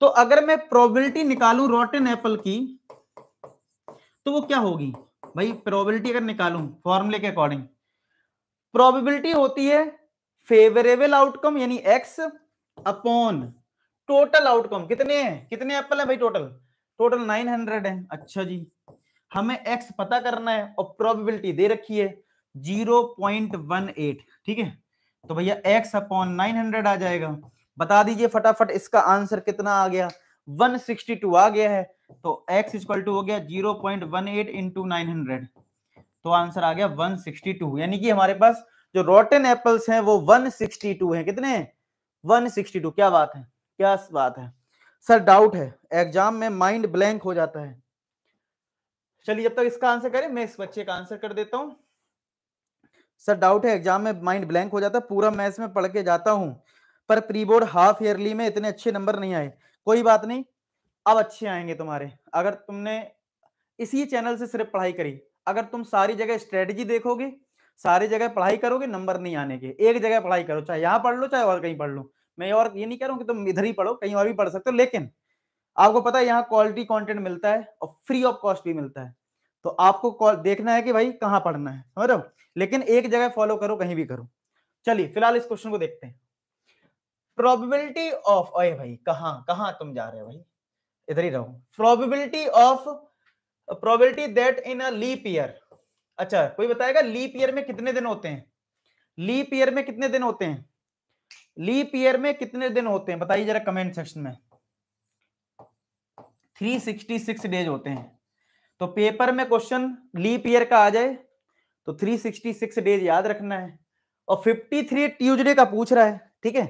तो अगर मैं प्रोबेबिलिटी निकालूं रॉटन एप्पल की तो वो क्या होगी भाई, प्रोबेबिलिटी अगर निकालूं फॉर्मूले के अकॉर्डिंग, प्रोबेबिलिटी होती है फेवरेबल आउटकम यानी एक्स अपॉन टोटल आउटकम। कितने हैं, कितने एप्पल है भाई, टोटल 900 है। अच्छा जी, हमें एक्स पता करना है और प्रोबेबिलिटी दे रखी है 0.18, ठीक है। तो भैया एक्स अपॉन 900 आ जाएगा। बता दीजिए फटाफट इसका आंसर कितना आ गया, 162 आ गया है। तो x इक्वल टू हो गया 0.18 इंटू 900, तो आंसर आ गया 162। यानी कि हमारे पास जो रॉटन एप्पल्स हैं वो 162 हैं। कितने, 162। क्या बात है, क्या बात है सर। डाउट है, एग्जाम में माइंड ब्लैंक हो जाता है। चलिए जब तक इसका आंसर करें, मैं इस बच्चे का आंसर कर देता हूं। सर डाउट है, एग्जाम में माइंड ब्लैंक हो जाता है। पूरा मैथ्स में पढ़ के जाता हूं, पर प्री बोर्ड हाफ ईयरली में इतने अच्छे नंबर नहीं आए। कोई बात नहीं, अब अच्छे आएंगे तुम्हारे, अगर तुमने इसी चैनल से सिर्फ पढ़ाई करी। अगर तुम सारी जगह स्ट्रेटजी देखोगे, सारी जगह पढ़ाई करोगे, नंबर नहीं आने के। एक जगह पढ़ाई करो, चाहे यहाँ पढ़ लो चाहे और कहीं पढ़ लो। मैं और ये नहीं कह रहा हूँ कि तुम इधर ही पढ़ो, कहीं और भी पढ़ सकते हो, लेकिन आपको पता है यहाँ क्वालिटी कंटेंट मिलता है और फ्री ऑफ कॉस्ट भी मिलता है। तो आपको देखना है कि भाई कहाँ पढ़ना है, समझ रहे हो। लेकिन एक जगह फॉलो करो, कहीं भी करो। चलिए फिलहाल इस क्वेश्चन को देखते हैं। प्रोबेबिलिटी ऑफ, ओए भाई कहाँ कहाँ तुम जा रहे हो भाई, इधर ही रहो। Probability that in a leap year. अच्छा कोई बताएगा लीप ईयर में कितने दिन होते हैं, लीप ईयर में कितने दिन होते हैं, लीप ईयर में कितने दिन होते हैं, बताइए जरा कमेंट सेक्शन में। 366 डेज होते हैं। तो पेपर में क्वेश्चन लीप ईयर का आ जाए तो 366 डेज याद रखना है। और 53 ट्यूसडे का पूछ रहा है, ठीक है,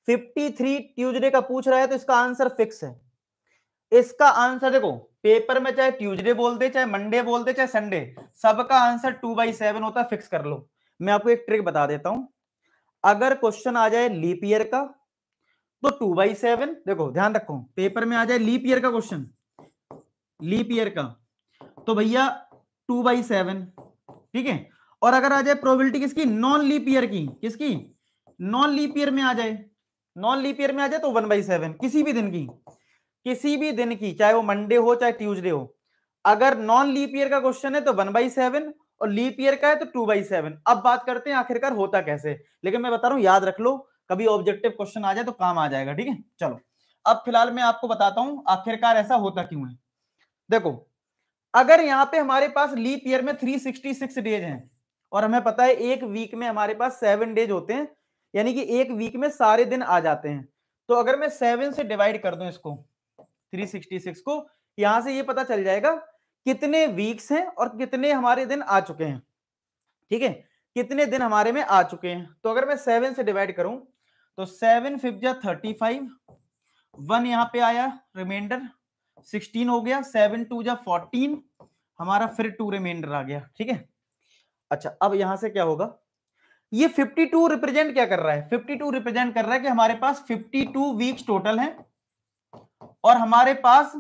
53 ट्यूसडे का पूछ रहा है, तो इसका आंसर फिक्स है। इसका आंसर देखो, पेपर में चाहे ट्यूसडे बोल दे, चाहे मंडे बोल दे, चाहे संडे, सबका आंसर 2/7 होता है। फिक्स कर लो। मैं आपको एक ट्रिक बता देता हूं, अगर क्वेश्चन आ जाए लीप ईयर का तो 2/7, देखो ध्यान रखो, पेपर में आ जाए लीप ईयर का क्वेश्चन, लीप ईयर का, तो भैया 2/7, ठीक है। और अगर आ जाए प्रोबेबिलिटी किसकी, नॉन लीप ईयर की, किसकी, नॉन लीप ईयर में आ जाए, नॉन लीप ईयर में आ जाए तो 1/7, किसी भी दिन की, किसी भी दिन की, चाहे वो मंडे हो चाहे ट्यूसडे हो। अगर नॉन लीप ईयर का क्वेश्चन है तो 1/7 और लीप ईयर का है तो 2/7। अब बात करते हैं आखिरकार होता कैसे, लेकिन मैं बता रहा हूं याद रख लो, कभी ऑब्जेक्टिव क्वेश्चन आ जाए तो काम आ जाएगा, ठीक है। चलो अब फिलहाल मैं आपको बताता हूं आखिरकार ऐसा होता क्यों है। देखो अगर यहां पे हमारे पास लीप ईयर में 366 डेज हैं और हमें पता है एक वीक में हमारे पास 7 डेज होते हैं, यानी कि एक वीक में सारे दिन आ जाते हैं। तो अगर मैं 7 से डिवाइड कर दूं इसको, 366 को, यहां से ये पता चल जाएगा कितने वीक्स हैं और कितने हमारे दिन आ चुके हैं, ठीक है, कितने दिन हमारे में आ चुके हैं। तो अगर मैं 7 से डिवाइड करूं तो 7 5 जा 35, 1 यहां पे आया, रिमाइंडर 16 हो गया, 7 2 जा 14, हमारा फिर 2 रिमाइंडर आ गया, ठीक है। अच्छा अब यहां से क्या होगा, ये 52 रिप्रेजेंट क्या कर रहा है, 52 रिप्रेजेंट कर रहा है कि हमारे पास 52 वीक्स टोटल हैं और हमारे पास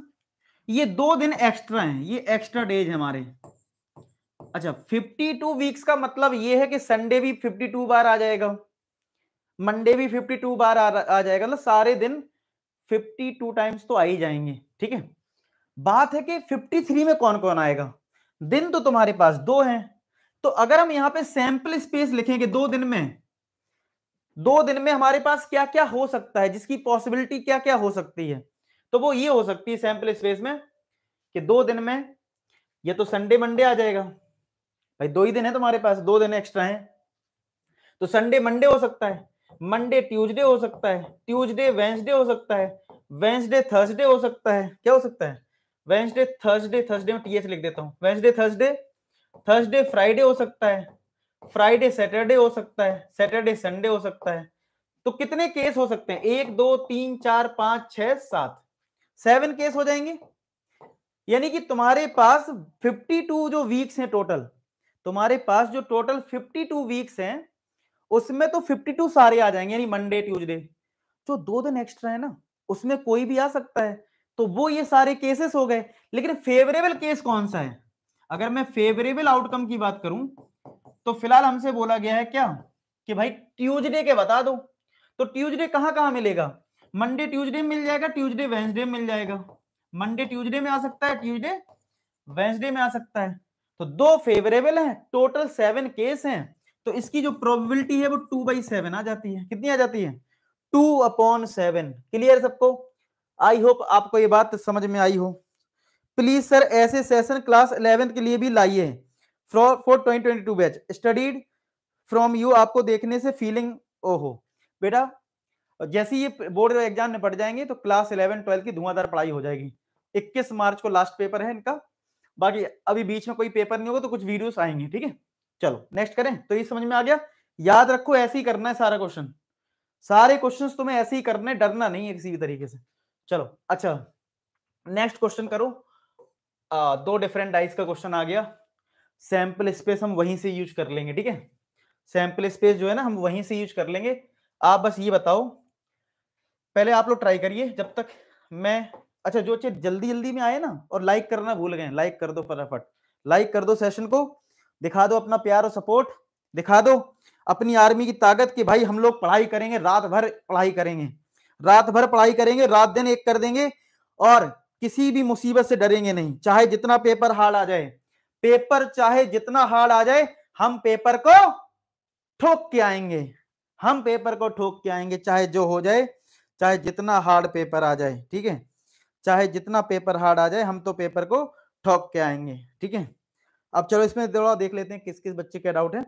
ये 2 दिन एक्स्ट्रा हैं, ये एक्स्ट्रा डेज है हमारे। अच्छा 52 वीक्स का मतलब ये है कि संडे भी 52 बार आ जाएगा, मंडे भी 52 बार आ जाएगा, मतलब सारे दिन 52 टाइम्स तो आ ही जाएंगे, ठीक है। बात है कि 53 में कौन कौन आएगा। दिन तो तुम्हारे पास 2 हैं, तो अगर हम यहां पे सैंपल स्पेस लिखेंगे 2 दिन में, 2 दिन में हमारे पास क्या क्या हो सकता है, जिसकी पॉसिबिलिटी क्या क्या हो सकती है, तो वो ये हो सकती है सैंपल स्पेस में कि 2 दिन में ये तो संडे मंडे आ जाएगा, भाई 2 ही दिन है तुम्हारे पास, 2 दिन एक्स्ट्रा हैं, तो संडे मंडे हो सकता है, मंडे ट्यूसडे हो सकता है, ट्यूसडे वेंसडे हो सकता है, वेंसडे थर्सडे हो सकता है, क्या हो सकता है, वेंसडे थर्सडे, थर्सडे में टीएच लिख देता हूं, वेंसडे थर्सडे, थर्सडे फ्राइडे हो सकता है, फ्राइडे सैटरडे हो सकता है, सैटरडे संडे हो सकता है। तो कितने केस हो सकते हैं, 1 2 3 4 5 6 7, 7 केस हो जाएंगे। यानी कि तुम्हारे पास 52 जो वीक्स हैं टोटल, तुम्हारे पास जो टोटल 52 वीक्स हैं उसमें तो 52 सारे आ जाएंगे, यानी मंडे ट्यूसडे। जो 2 दिन एक्स्ट्रा है ना, उसमें कोई भी आ सकता है, तो वो ये सारे केसेस हो गए। लेकिन फेवरेबल केस कौन सा है, अगर मैं फेवरेबल आउटकम की बात करूं तो फिलहाल हमसे बोला गया है क्या कि भाई ट्यूसडे के बता दो। तो ट्यूसडे कहां कहां मिलेगा, मंडे ट्यूसडे मिल जाएगा, ट्यूसडे वेंसडे मिल जाएगा, मंडे ट्यूसडे में आ सकता है, ट्यूसडे वेंसडे में आ सकता है। तो 2 फेवरेबल हैं, टोटल 7 केस हैं, तो इसकी जो प्रोबेबिलिटी है वो 2/7 आ जाती है। कितनी आ जाती है, 2/7। क्लियर सबको, आई होप आपको ये बात समझ में आई हो। प्लीज सर ऐसे सेशन क्लास 11th के लिए भी लाइए for 2022 batch, studied from you. आपको देखने से फीलिंग, ओहो बेटा जैसे ये बोर्ड एग्जाम में पढ़ जाएंगे तो क्लास 11 12 की धुआंधार पढ़ाई हो जाएगी। 21 मार्च को लास्ट पेपर है इनका, बाकी अभी बीच में कोई पेपर नहीं होगा तो कुछ वीडियोस आएंगे, ठीक है। चलो नेक्स्ट करें, तो ये समझ में आ गया। याद रखो ऐसे ही करना है सारा क्वेश्चन, सारे क्वेश्चंस तुम्हें ऐसे ही करने, डरना नहीं है किसी भी तरीके से। चलो अच्छा नेक्स्ट क्वेश्चन करो। 2 डिफरेंट डाइस का क्वेश्चन आ गया, सैंपल स्पेस हम वहीं से यूज कर लेंगे, ठीक है। सैंपल स्पेस जो है ना हम वहीं से यूज कर लेंगे। आप बस ये बताओ, पहले आप लोग ट्राई करिए जब तक मैं, अच्छा जो चीज जल्दी जल्दी में आए ना और लाइक करना भूल गए, लाइक कर दो फटाफट, लाइक कर दो सेशन को, दिखा दो अपना प्यार और सपोर्ट, दिखा दो अपनी आर्मी की ताकत कि भाई हम लोग पढ़ाई करेंगे, रात भर पढ़ाई करेंगे, रात भर पढ़ाई करेंगे, रात दिन एक कर देंगे, और किसी भी मुसीबत से डरेंगे नहीं, चाहे जितना पेपर हार्ड आ जाए, पेपर चाहे जितना हार्ड आ जाए, हम पेपर को ठोक के आएंगे, हम पेपर को ठोक के आएंगे, चाहे जो हो जाए, चाहे जितना हार्ड पेपर आ जाए, ठीक है, चाहे जितना पेपर हार्ड आ जाए, हम तो पेपर को ठोक के आएंगे, ठीक है। अब चलो इसमें थोड़ा देख लेते हैं किस किस बच्चे का डाउट है।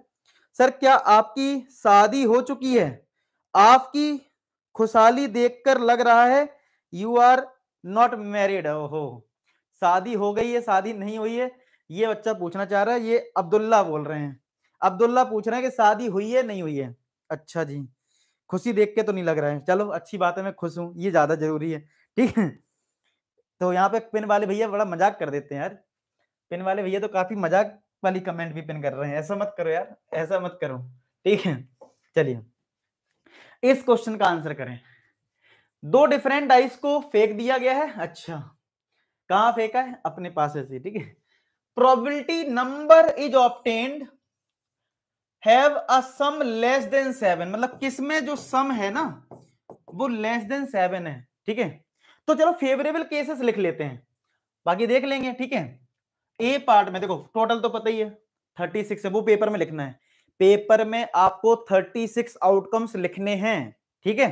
सर क्या आपकी शादी हो चुकी है, आपकी खुशहाली देखकर लग रहा है यू आर नॉट मैरिड। ओहो, शादी हो गई है शादी नहीं हुई है, ये बच्चा पूछना चाह रहा है, ये अब्दुल्ला बोल रहे हैं, अब्दुल्ला पूछ रहे हैं कि शादी हुई है नहीं हुई है। अच्छा जी, खुशी देख के तो नहीं लग रहा है, चलो अच्छी बात है, मैं खुश हूं, ये ज्यादा जरूरी है, ठीक है। तो यहाँ पे पिन वाले भैया बड़ा मजाक कर देते हैं यार, पिन वाले भैया तो काफी मजाक वाली कमेंट भी पिन कर रहे हैं, ऐसा मत करो यार, ऐसा मत करो, ठीक है। चलिए इस क्वेश्चन का आंसर करें। 2 डिफरेंट डाइस को फेंक दिया गया है, अच्छा कहां फेंका है, अपने पास से, ठीक है। Probability number is obtained have a sum less than 7, मतलब किसमें जो सम है ना वो लेस देन 7 है, ठीक है। तो चलो फेवरेबल केसेस लिख लेते हैं, बाकी देख लेंगे, ठीक है। ए पार्ट में देखो टोटल तो पता ही है 36 है, वो पेपर में लिखना है, पेपर में आपको 36 आउटकम्स लिखने हैं, ठीक है,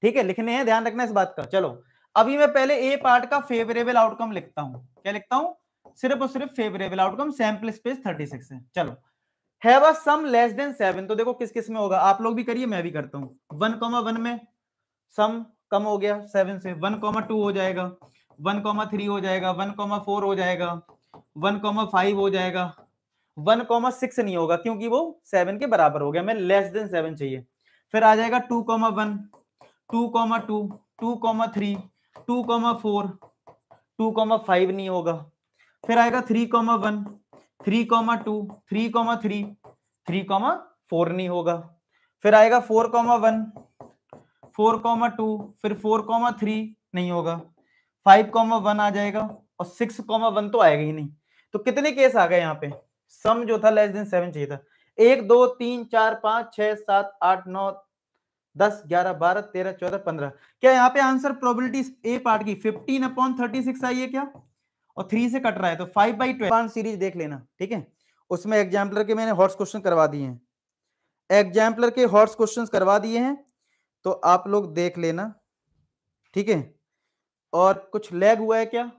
ठीक है, लिखने हैं, ध्यान रखना इस बात का। चलो अभी मैं पहले ए पार्ट का फेवरेबल आउटकम लिखता हूं, क्या लिखता हूं, सिर्फ और सिर्फ फेवरेबल आउटकम, सैंपल स्पेस 36 है। चलो have a sum less than 7, तो देखो किस किस में होगा, आप लोग भी करिए मैं भी करता हूं। 1,1 में सम कम हो गया 7 से, 1,2 हो जाएगा, 1,3 हो जाएगा, 1,4 हो जाएगा, 1,5 हो जाएगा, 1,6 नहीं होगा क्योंकि वो 7 के बराबर हो गया, मैं लेस देन 7 चाहिए। फिर आ जाएगा 2,1, 2,2, 2,3, 2,4, 2,5 नहीं होगा। फिर आएगा 3,1, 3,2, 3,3, 3,4 नहीं होगा। फिर आएगा 4,1, 4,2, फिर 4,3 नहीं होगा, 5,1 आ जाएगा, और 6,1 तो आएगा ही नहीं। तो कितने केस आ गए यहाँ पे, सम जो था लेस देन 7 चाहिए था, 1 2 3 4 5 6 7 8 9 10, 11, 12, 13, 14, 15। क्या यहाँ पे आंसर प्रोबेबिलिटी ए पार्ट की 15/36 आई है क्या? और 3 से कट रहा है तो 5/12 सीरीज देख लेना, ठीक है। उसमें एग्जाम्पलर के मैंने हॉर्स क्वेश्चन करवा दिए हैं, एग्जाम्पलर के हॉर्स क्वेश्चंस करवा दिए हैं, तो आप लोग देख लेना, ठीक है। और कुछ लैग हुआ है क्या?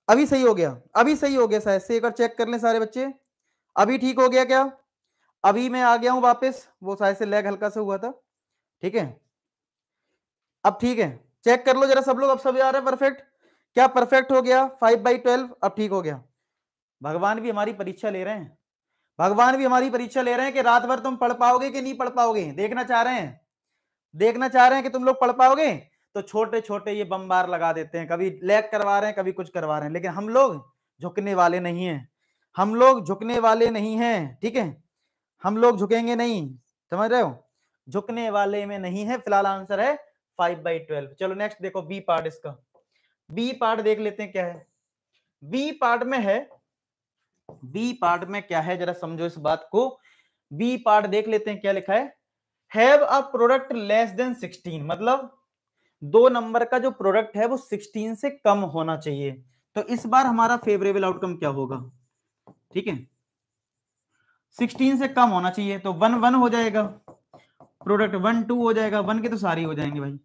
अभी सही हो गया, अभी सही हो गया शायद से, एक बार चेक कर लें सारे बच्चे, अभी ठीक हो गया क्या? अभी मैं आ गया हूं वापस, वो शायद से लैग हल्का सा हुआ था, ठीक है। अब ठीक है, चेक कर लो जरा सब लोग, अब सब आ रहा है परफेक्ट, क्या परफेक्ट हो गया? 5/12 अब ठीक हो गया। भगवान भी हमारी परीक्षा ले रहे हैं, भगवान भी हमारी परीक्षा ले रहे हैं कि रात भर तुम पढ़ पाओगे कि नहीं पढ़ पाओगे, देखना चाह रहे हैं, देखना चाह रहे हैं कि तुम लोग पढ़ पाओगे। तो छोटे छोटे ये बमबार लगा देते हैं, कभी लैग करवा रहे हैं, कभी कुछ करवा रहे हैं, लेकिन हम लोग झुकने वाले नहीं हैं, हम लोग झुकने वाले नहीं हैं, ठीक है। हम लोग झुकेंगे नहीं, समझ रहे हो, झुकने वाले में नहीं है। फिलहाल आंसर है 5/12। चलो नेक्स्ट देखो बी पार्ट, इसका बी पार्ट देख लेते हैं क्या है। बी पार्ट में है, बी पार्ट में क्या है जरा समझो इस बात को। बी पार्ट देख लेते हैं क्या लिखा है। Have a product less than 16, मतलब 2 नंबर का जो प्रोडक्ट है वो 16 से कम होना चाहिए। तो इस बार हमारा फेवरेबल आउटकम क्या होगा, ठीक है, 16 से कम होना चाहिए, तो 1 1 हो जाएगा, प्रोडक्ट 1 2 हो जाएगा, 1 के तो सारे हो जाएंगे भाई,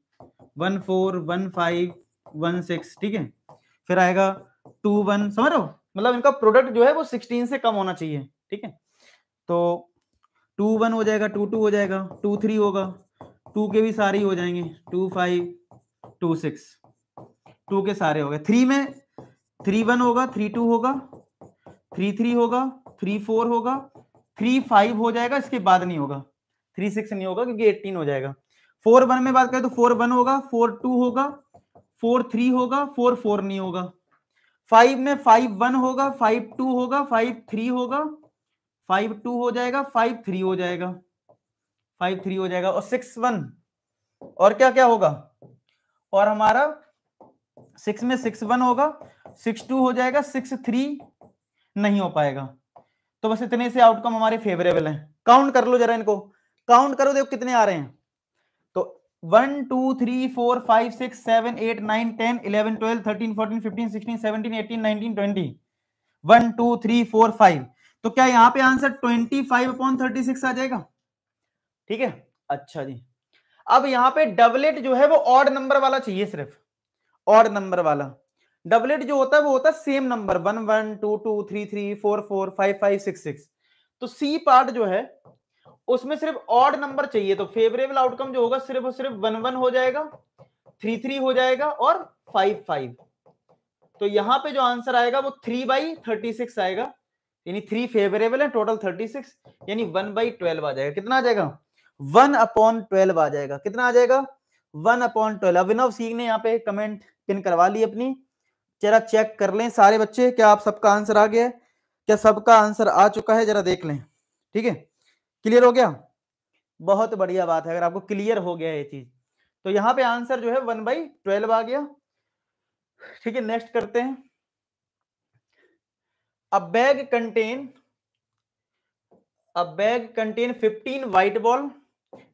1 4 1 5 1 6, ठीक है। फिर आएगा 2 1, समझ रहे हो, मतलब इनका प्रोडक्ट जो है वो 16 से कम होना चाहिए, ठीक है। तो 2 1 हो जाएगा, 2 2 हो जाएगा, 2 3 होगा, 2 के भी सारे ही हो जाएंगे, 2 5 2 6, 2 के सारे हो गए। 3 में 3 1 होगा, 3 2 होगा, 3 3 होगा, 3 4 होगा, 3 5 हो जाएगा, इसके बाद नहीं होगा, 3 6 नहीं होगा क्योंकि 18 हो जाएगा। 4 1 में बात करें तो 4 1 होगा, 4 2 होगा, 4 3 होगा, 4 4 नहीं होगा। 5 में 5 1 होगा, 5 2 होगा, 5 3 होगा, 5 2 हो जाएगा, 5 3 हो जाएगा, 5 3 हो जाएगा, और 6 1, और क्या क्या होगा, और हमारा 6 में 6 1 होगा, 6 2 हो जाएगा, 6 3 नहीं हो पाएगा। तो बस इतने से आउटकम हमारे फेवरेबल हैं। काउंट कर लो जरा इनको, काउंट करो, देखो कितने आ रहे हैं। तो 1 2 3 4 5 6 7 8 9 10 11 12 13 14 15 16 17 18 19 20, 1 2 3 4 5, तो क्या यहां पे आंसर 25/36 आ जाएगा, ठीक है। अच्छा जी, अब यहां पे डबलेट जो है वो ऑड नंबर वाला चाहिए, सिर्फ ऑड नंबर वाला। डबलेट जो होता है वो होता है सेम नंबर, 1 1 2 2 3 3 4 4 5 5 6 6। तो सी पार्ट जो है उसमें सिर्फ ऑड नंबर चाहिए, तो फेवरेबल आउटकम जो होगा सिर्फ और सिर्फ 1 1 हो जाएगा, 3 3 हो जाएगा, और 5 5। तो यहां पे जो आंसर आएगा वो 3/36 आएगा, यानी 3 फेवरेबल है, टोटल 36, यानी 1/12 आ जाएगा। कितना आ जाएगा? 1/12 आ जाएगा। कितना आ जाएगा? 1/12। अभिनव सिंह ने यहाँ पे कमेंट पिन करवा ली अपनी, जरा चेक कर लें सारे बच्चे, क्या आप सबका आंसर आ गया है? क्या सबका आंसर आ चुका है? जरा देख लें, ठीक है। क्लियर हो गया? बहुत बढ़िया बात है अगर आपको क्लियर हो गया ये चीज। तो यहाँ पे आंसर जो है 1/12 आ गया, ठीक है। नेक्स्ट करते हैं। अ बैग कंटेन 15 व्हाइट बॉल।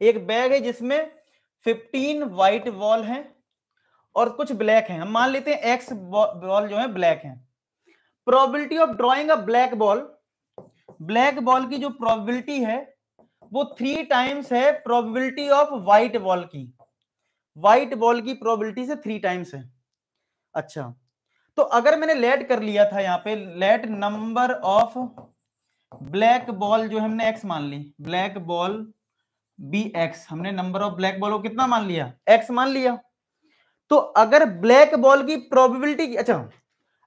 एक बैग है जिसमें 15 व्हाइट बॉल हैं और कुछ ब्लैक हैं। हम मान लेते हैं एक्स बॉल जो है ब्लैक है। Probability of drawing a black ball की जो प्रोबेबिलिटी है वो 3 टाइम्स है प्रोबेबिलिटी ऑफ व्हाइट बॉल की। व्हाइट बॉल की प्रोबेबिलिटी से 3 टाइम्स है। अच्छा, तो अगर मैंने लेट कर लिया था यहाँ पे, late number of black ball जो हमने एक्स मान ली, ब्लैक बॉल बी एक्स, हमने नंबर ऑफ ब्लैक बॉल को कितना मान लिया? एक्स मान लिया। तो अगर ब्लैक बॉल की प्रोबेबिलिटी, अच्छा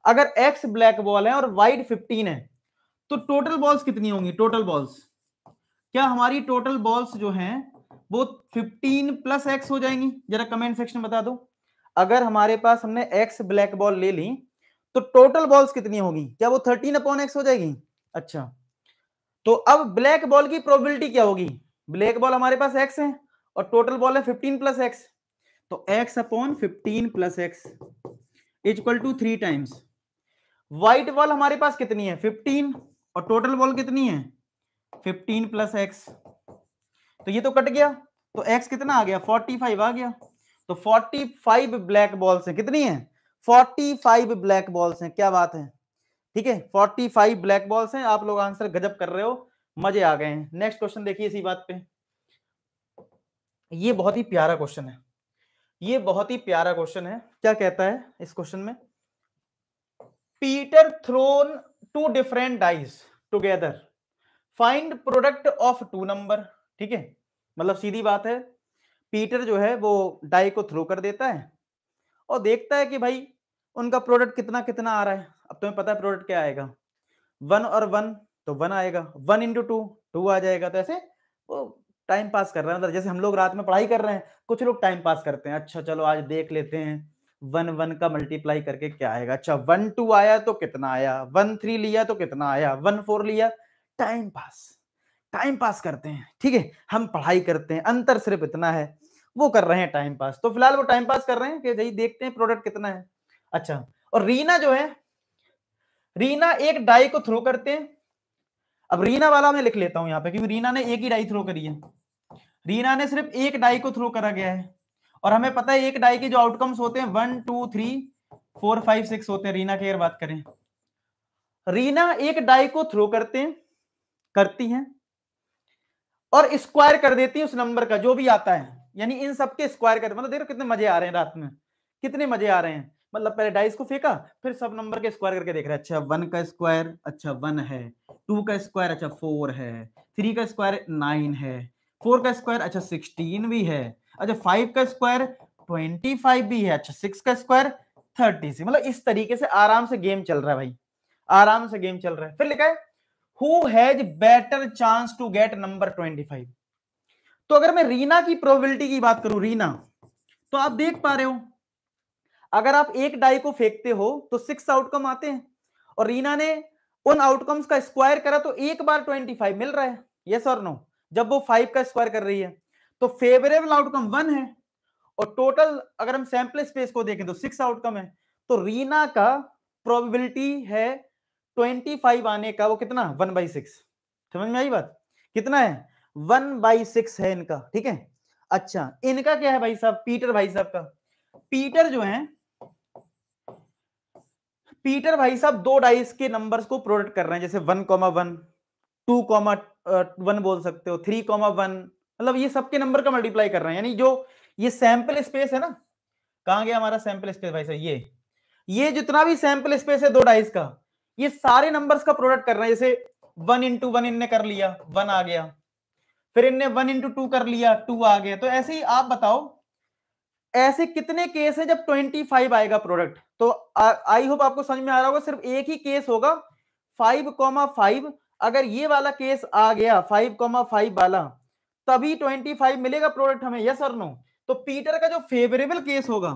अगर एक्स ब्लैक बॉल है और व्हाइट 15 है, तो टोटल बॉल्स कितनी होंगी? टोटल बॉल्स, क्या हमारी टोटल बॉल्स जो हैं वो 15 प्लस एक्स हो जाएंगी? जरा कमेंट सेक्शन में बता दो। अगर हमारे पास हमने एक्स ब्लैक बॉल ले ली तो टोटल बॉल्स कितनी होगी? क्या वो 13/x हो जाएगी? अच्छा, तो अब ब्लैक बॉल की प्रोबेबिलिटी क्या होगी? ब्लैक बॉल हमारे पास एक्स है और टोटल बॉल है 15 प्लस एक्स, तो x/15 plus X equal to 3 times. White ball हमारे पास कितनी है? 15, और टोटल बॉल कितनी है? 15 प्लस एक्स, तो ये तो कट गया, तो x कितना आ गया 45 आ गया। तो 45 ब्लैक बॉल्स हैं, कितनी है 45 ब्लैक बॉल्स हैं, क्या बात है, ठीक है 45 ब्लैक बॉल्स हैं। आप लोग आंसर गजब कर रहे हो, मजे आ गए हैं। नेक्स्ट क्वेश्चन देखिए इसी बात पे, ये बहुत ही प्यारा क्वेश्चन है, ये बहुत ही प्यारा क्वेश्चन है। क्या कहता है इस क्वेश्चन में, Peter thrown two different dice together, find product of two number. ठीक है, मतलब सीधी बात है, पीटर जो है वो डाई को थ्रो कर देता है और देखता है कि भाई उनका प्रोडक्ट कितना कितना आ रहा है। अब तुम्हें पता है प्रोडक्ट क्या आएगा, 1 और 1 तो 1 आएगा, 1 इंटू 2 2 आ जाएगा। तो ऐसे वो टाइम पास कर रहा है, मतलब जैसे हम लोग रात में पढ़ाई कर रहे हैं, कुछ लोग टाइम पास करते हैं, अच्छा चलो आज देख लेते हैं 1 1 का मल्टीप्लाई करके क्या आएगा। अच्छा 1 2 आया तो कितना आया, 1 3 लिया तो कितना आया, 1 4 लिया। टाइम पास करते हैं, ठीक है, हम पढ़ाई करते हैं, अंतर सिर्फ इतना है, वो कर रहे हैं टाइम पास। तो फिलहाल वो टाइम पास कर रहे हैं कि भाई देखते हैं प्रोडक्ट कितना है। अच्छा, और रीना जो है, रीना एक डाई को थ्रो करते हैं। अब रीना वाला मैं लिख लेता हूं यहां पे, क्योंकि रीना ने एक ही डाई थ्रो करी है, रीना ने सिर्फ एक डाई को थ्रो करा गया है। और हमें पता है एक डाई के जो आउटकम्स होते हैं 1 2 3 4 5 6 होते हैं। रीना की अगर बात करें, रीना एक डाई को थ्रो करती हैं और स्क्वायर कर देती है उस नंबर का जो भी आता है, यानी इन सबके स्क्वायर कर, मतलब देखो कितने मजे आ रहे हैं रात में, कितने मजे आ रहे हैं। मतलब पहले डाइस को फेंका, फिर सब नंबर के स्क्वायर करके देख रहे हैं। अच्छा 1 का स्क्वायर, अच्छा 1 है, 2 का स्क्वायर, अच्छा 4 है, 3 का स्क्वायर 9 है, 4 का स्क्वायर अच्छा 16 भी है, अच्छा 5 का स्क्वायर 25 भी है, अच्छा 6 का स्क्वायर 30। मतलब इस तरीके से आराम से गेम चल रहा है भाई, आराम से गेम चल रहा है। फिर लिखा है Who has better chance to get number 25। तो अगर मैं रीना की प्रोबेबिलिटी की बात करूं, रीना, तो आप देख पा रहे हो अगर आप एक डाई को फेंकते हो तो 6 आउटकम आते हैं, और रीना ने उन आउटकम्स का स्क्वायर करा तो एक बार 25 मिल रहा है, यस और नो, जब वो 5 का स्क्वायर कर रही है। तो फेवरेबल आउटकम 1 है, और टोटल अगर हम सैंपल स्पेस को देखें तो 6 आउटकम है। तो रीना का प्रोबेबिलिटी है 25 आने का, वो कितना 1/6। समझ में आई बात, कितना है 1/6 है इनका, ठीक है। अच्छा इनका क्या है भाई साहब, पीटर भाई साहब का, पीटर जो है, पीटर भाई साहब दो डाइस के नंबर्स को प्रोडक्ट कर रहे हैं, जैसे 1,1 2,1 बोल सकते हो, 3,1, मतलब ये सबके नंबर का मल्टीप्लाई कर रहे हैं। यानी जो ये सैंपल स्पेस है ना, कहां गया हमारा सैंपल स्पेस भाई साहब, ये जितना भी सैंपल स्पेस है दो डाइस का, ये सारे नंबर्स का प्रोडक्ट कर रहे हैं। जैसे 1 इंटू 1 इनने कर लिया 1 आ गया, फिर इनने 1 इंटू 2 कर लिया 2 आ गया। तो ऐसे ही आप बताओ ऐसे कितने केस है जब 25 आएगा प्रोडक्ट। तो आई होप आपको समझ में आ रहा होगा, सिर्फ एक ही केस होगा 5,5। अगर ये वाला केस आ गया 5,5 वाला, तभी 25 मिलेगा प्रोडक्ट हमें, यस और नो। तो पीटर का जो फेवरेबल केस होगा,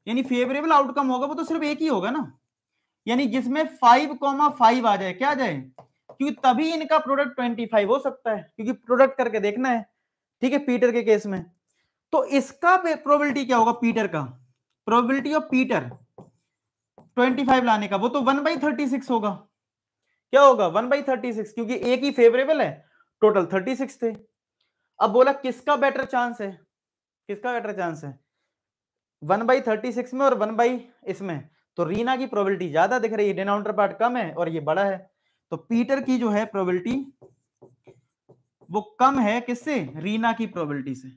यानी फेवरेबल आउटकम होगा, वो तो सिर्फ एक ही होगा ना, यानी जिसमें 5,5 आ जाए, क्या आ जाए, क्योंकि तभी इनका प्रोडक्ट 25 हो सकता है, क्योंकि प्रोडक्ट करके देखना है, ठीक है, पीटर के केस में। तो इसका प्रोबेबिलिटी क्या होगा, पीटर का प्रोबेबिलिटी ऑफ पीटर 25 लाने का, वो तो 1/36 होगा। क्या होगा 1/36, क्योंकि एक ही फेवरेबल है, टोटल 36 थे। अब बोला किसका बेटर चांस है, किसका बेटर चांस है 1/36 में और 1 इसमें, तो रीना की प्रोबेबिलिटी ज्यादा दिख रही है, डिनोमिनेटर पार्ट कम है और ये बड़ा है। तो पीटर की जो है प्रोबेबिलिटी वो कम है, किससे, रीना की प्रोबेबिलिटी से।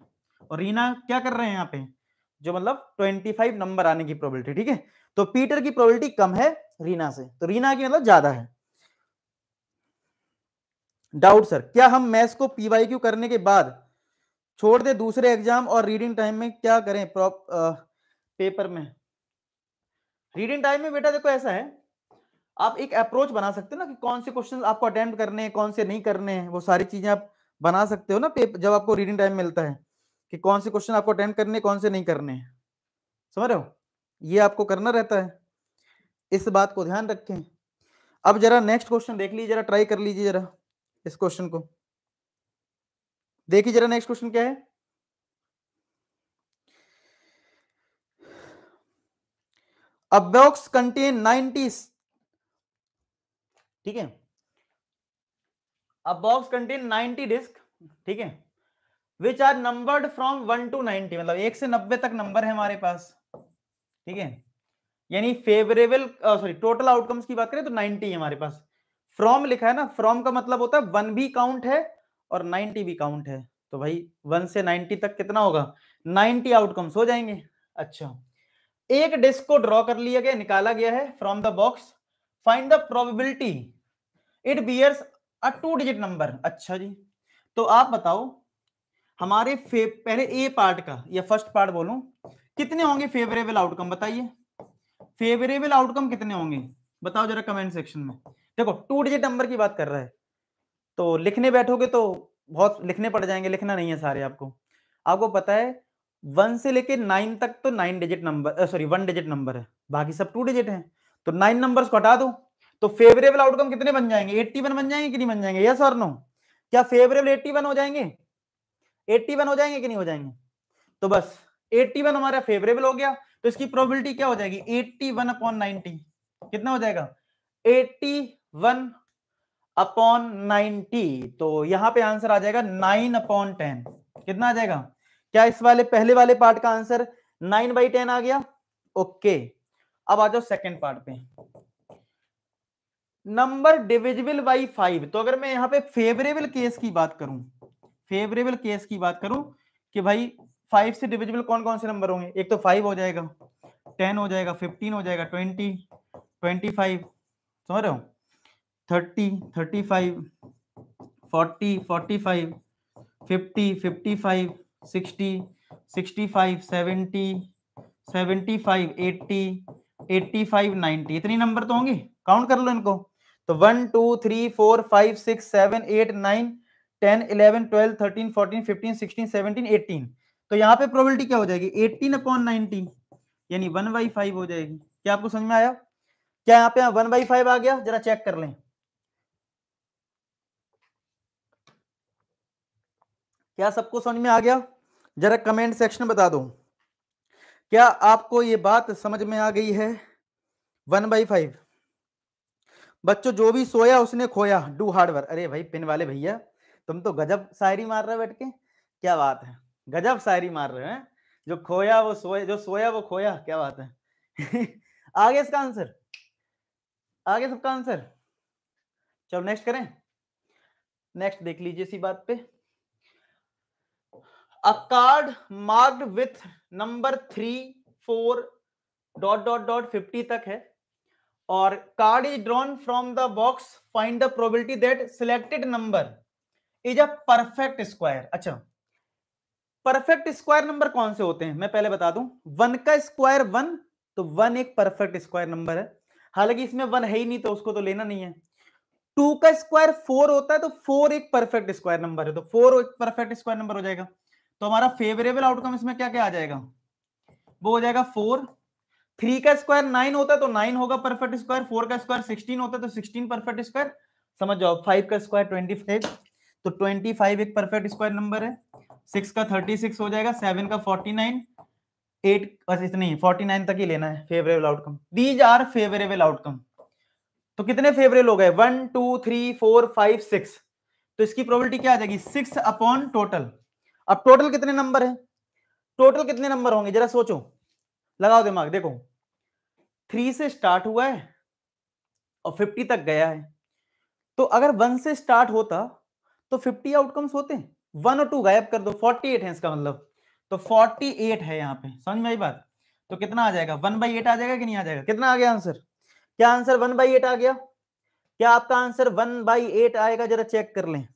और रीना क्या कर रहे हैं यहाँ पे, जो मतलब 25 नंबर आने की प्रोबेबिलिटी, ठीक है। तो पीटर की प्रोबेबिलिटी कम है रीना से, तो रीना की मतलब ज्यादा है। डाउट सर, क्या हम मैथ्स को पीवाईक्यू करने के बाद छोड़ दे दूसरे एग्जाम और रीडिंग टाइम में क्या करें पेपर में। रीडिंग टाइम में बेटा देखो ऐसा है, आप एक अप्रोच बना सकते हो ना कि कौन से क्वेश्चन आपको अटेम्प्ट करने हैं, कौन से नहीं करने हैं, वो सारी चीजें आप बना सकते हो ना जब आपको रीडिंग टाइम मिलता है, कि कौन से क्वेश्चन आपको अटेम्प्ट करने, कौन से नहीं करने हैं। समझ रहे हो, ये आपको करना रहता है, इस बात को ध्यान रखें। अब जरा नेक्स्ट क्वेश्चन देख लीजिए, जरा ट्राई कर लीजिए जरा इस क्वेश्चन को, देखिए जरा नेक्स्ट क्वेश्चन क्या है। A box contain 90, ठीक है, A box contain 90 डिस्क, ठीक है, which are numbered from 1 to 90, मतलब 1 से 90 तक नंबर है हमारे पास, ठीक है। यानी फेवरेबल सॉरी टोटल आउटकम्स की बात करें तो 90 है हमारे पास। फ्रॉम लिखा है ना, फ्रॉम का मतलब होता है 1 भी काउंट है और 90 भी काउंट है, तो भाई 1 से 90 तक कितना होगा, 90 आउटकम्स हो जाएंगे। अच्छा, एक डिस्क को ड्रॉ कर लिया गया, निकाला गया है from the box, find the probability it bears a 2 digit number. अच्छा जी, तो आप बताओ हमारे पहले ए पार्ट का या फर्स्ट पार्ट बोलूं, कितने होंगे फेवरेबल आउटकम, बताइए फेवरेबल आउटकम कितने होंगे, बताओ जरा कमेंट सेक्शन में। देखो 2 डिजिट नंबर की बात कर रहा है, तो लिखने बैठोगे तो बहुत लिखने पड़ जाएंगे, लिखना नहीं है सारे आपको। आपको पता है 1 से लेके 9 तक तो 9 digit number, sorry 1 digit number है, बाकी सब 2 डिजिट है, तो 9 नंबर्स को हटा दो, तो फेवरेबल आउटकम कितने बन जाएंगे, 81 बन जाएंगे कि नहीं बन जाएंगे, यस और नो? क्या फेवरेबल 81 हो जाएंगे, 81 हो जाएंगे कि नहीं हो जाएंगे? तो बस 81 हमारा फेवरेबल हो गया, तो इसकी प्रोबेबिलिटी क्या हो जाएगी, 81 अपॉन 90, कितना हो जाएगा 81 अपॉन 90, तो यहां पे आंसर आ जाएगा 9 अपॉन 10, कितना आ जाएगा, क्या इस वाले पहले वाले पार्ट का आंसर 9/10 आ गया? ओके, अब आ जाओ सेकेंड पार्ट पे, नंबर डिविजिबल बाई 5। तो अगर मैं यहां पे फेवरेबल केस की बात करूं, फेवरेबल केस की बात करूं कि भाई 5 से डिविजिबल कौन कौन से नंबर होंगे, एक तो 5 हो जाएगा, 10 हो जाएगा, 15 हो जाएगा, 20, 25, समझ रहे हो, 30, 35, 40, 45, 50, 55, 60, 65, 70, 75, 80, 85, 90, इतनी नंबर तो होंगे, काउंट कर लो इनको। तो 1 2 3 4 5 6 7 8 9 10 11 12 13 14 15 16 17 18, तो यहाँ पे प्रोबेबिलिटी क्या हो जाएगी 18 अपॉन 90, यानी 1/5 हो जाएगी। क्या आपको समझ में आया? क्या यहाँ पे 1/5 आ गया? जरा चेक कर लें, क्या सबको समझ में आ गया? जरा कमेंट सेक्शन में बता दो, क्या आपको ये बात समझ में आ गई है? 1/5 बच्चों, जो भी सोया उसने खोया, डू हार्ड वर्क। अरे भाई पिन वाले भैया, तुम तो गजब शायरी मार रहे हो बैठ के, क्या बात है, गजब शायरी मार रहे हैं। जो खोया वो सोया, जो सोया वो खोया, क्या बात है। आगे इसका आंसर, आगे सबका आंसर, चलो नेक्स्ट करें, नेक्स्ट देख लीजिए इसी बात पे, अ card marked with number 3 4 dot dot dot 50 तक है, और card is drawn from the box, find the probability that selected number is a perfect square. अच्छा, परफेक्ट स्क्वायर नंबर कौन से होते हैं मैं पहले बता दूं, 1 का स्क्वायर 1, तो 1 एक परफेक्ट स्क्वायर नंबर है, हालांकि इसमें 1 है ही नहीं तो उसको तो लेना नहीं है। 2 का स्क्वायर 4 होता है, तो 4 एक परफेक्ट स्क्वायर नंबर है, तो 4 एक परफेक्ट स्क्वायर नंबर हो जाएगा। तो हमारा फेवरेबल आउटकम इसमें क्या क्या आ जाएगा, वो हो जाएगा 4। 3 का स्क्वायर 9 होता है, तो 9 होगा परफेक्ट स्क्वायर। 4 का स्क्वायर 16 होता है, तो 16 परफेक्ट स्क्वायर, समझ जाओ। 5 का स्क्वायर 25, तो 25 एक परफेक्ट स्क्वायर नंबर है। 6 का 36 हो जाएगा, 7 का 49, 8 बस इतनी 49 तक ही लेना है favourable outcome. These are favourable outcome, तो कितने फेवरेबल हो गए, 1 2 3 4 5 6, तो इसकी प्रोबेबिलिटी क्या आ जाएगी 6 अपॉन टोटल। अब टोटल कितने नंबर है, टोटल कितने नंबर होंगे जरा सोचो, लगाओ दिमाग, देखो 3 से स्टार्ट हुआ है और 50 तक गया है, तो अगर 1 से स्टार्ट होता तो 50 आउटकम्स होते, 1 और 2 गायब कर दो, 48 है इसका मतलब, तो 48 है यहाँ पे, समझ में आई बात? तो कितना आ जाएगा 1/8 आ जाएगा कि नहीं आ जाएगा, कितना आ गया आंसर, क्या आंसर 1/8 आ गया? क्या आपका आंसर 1/8 आएगा, जरा चेक कर लें,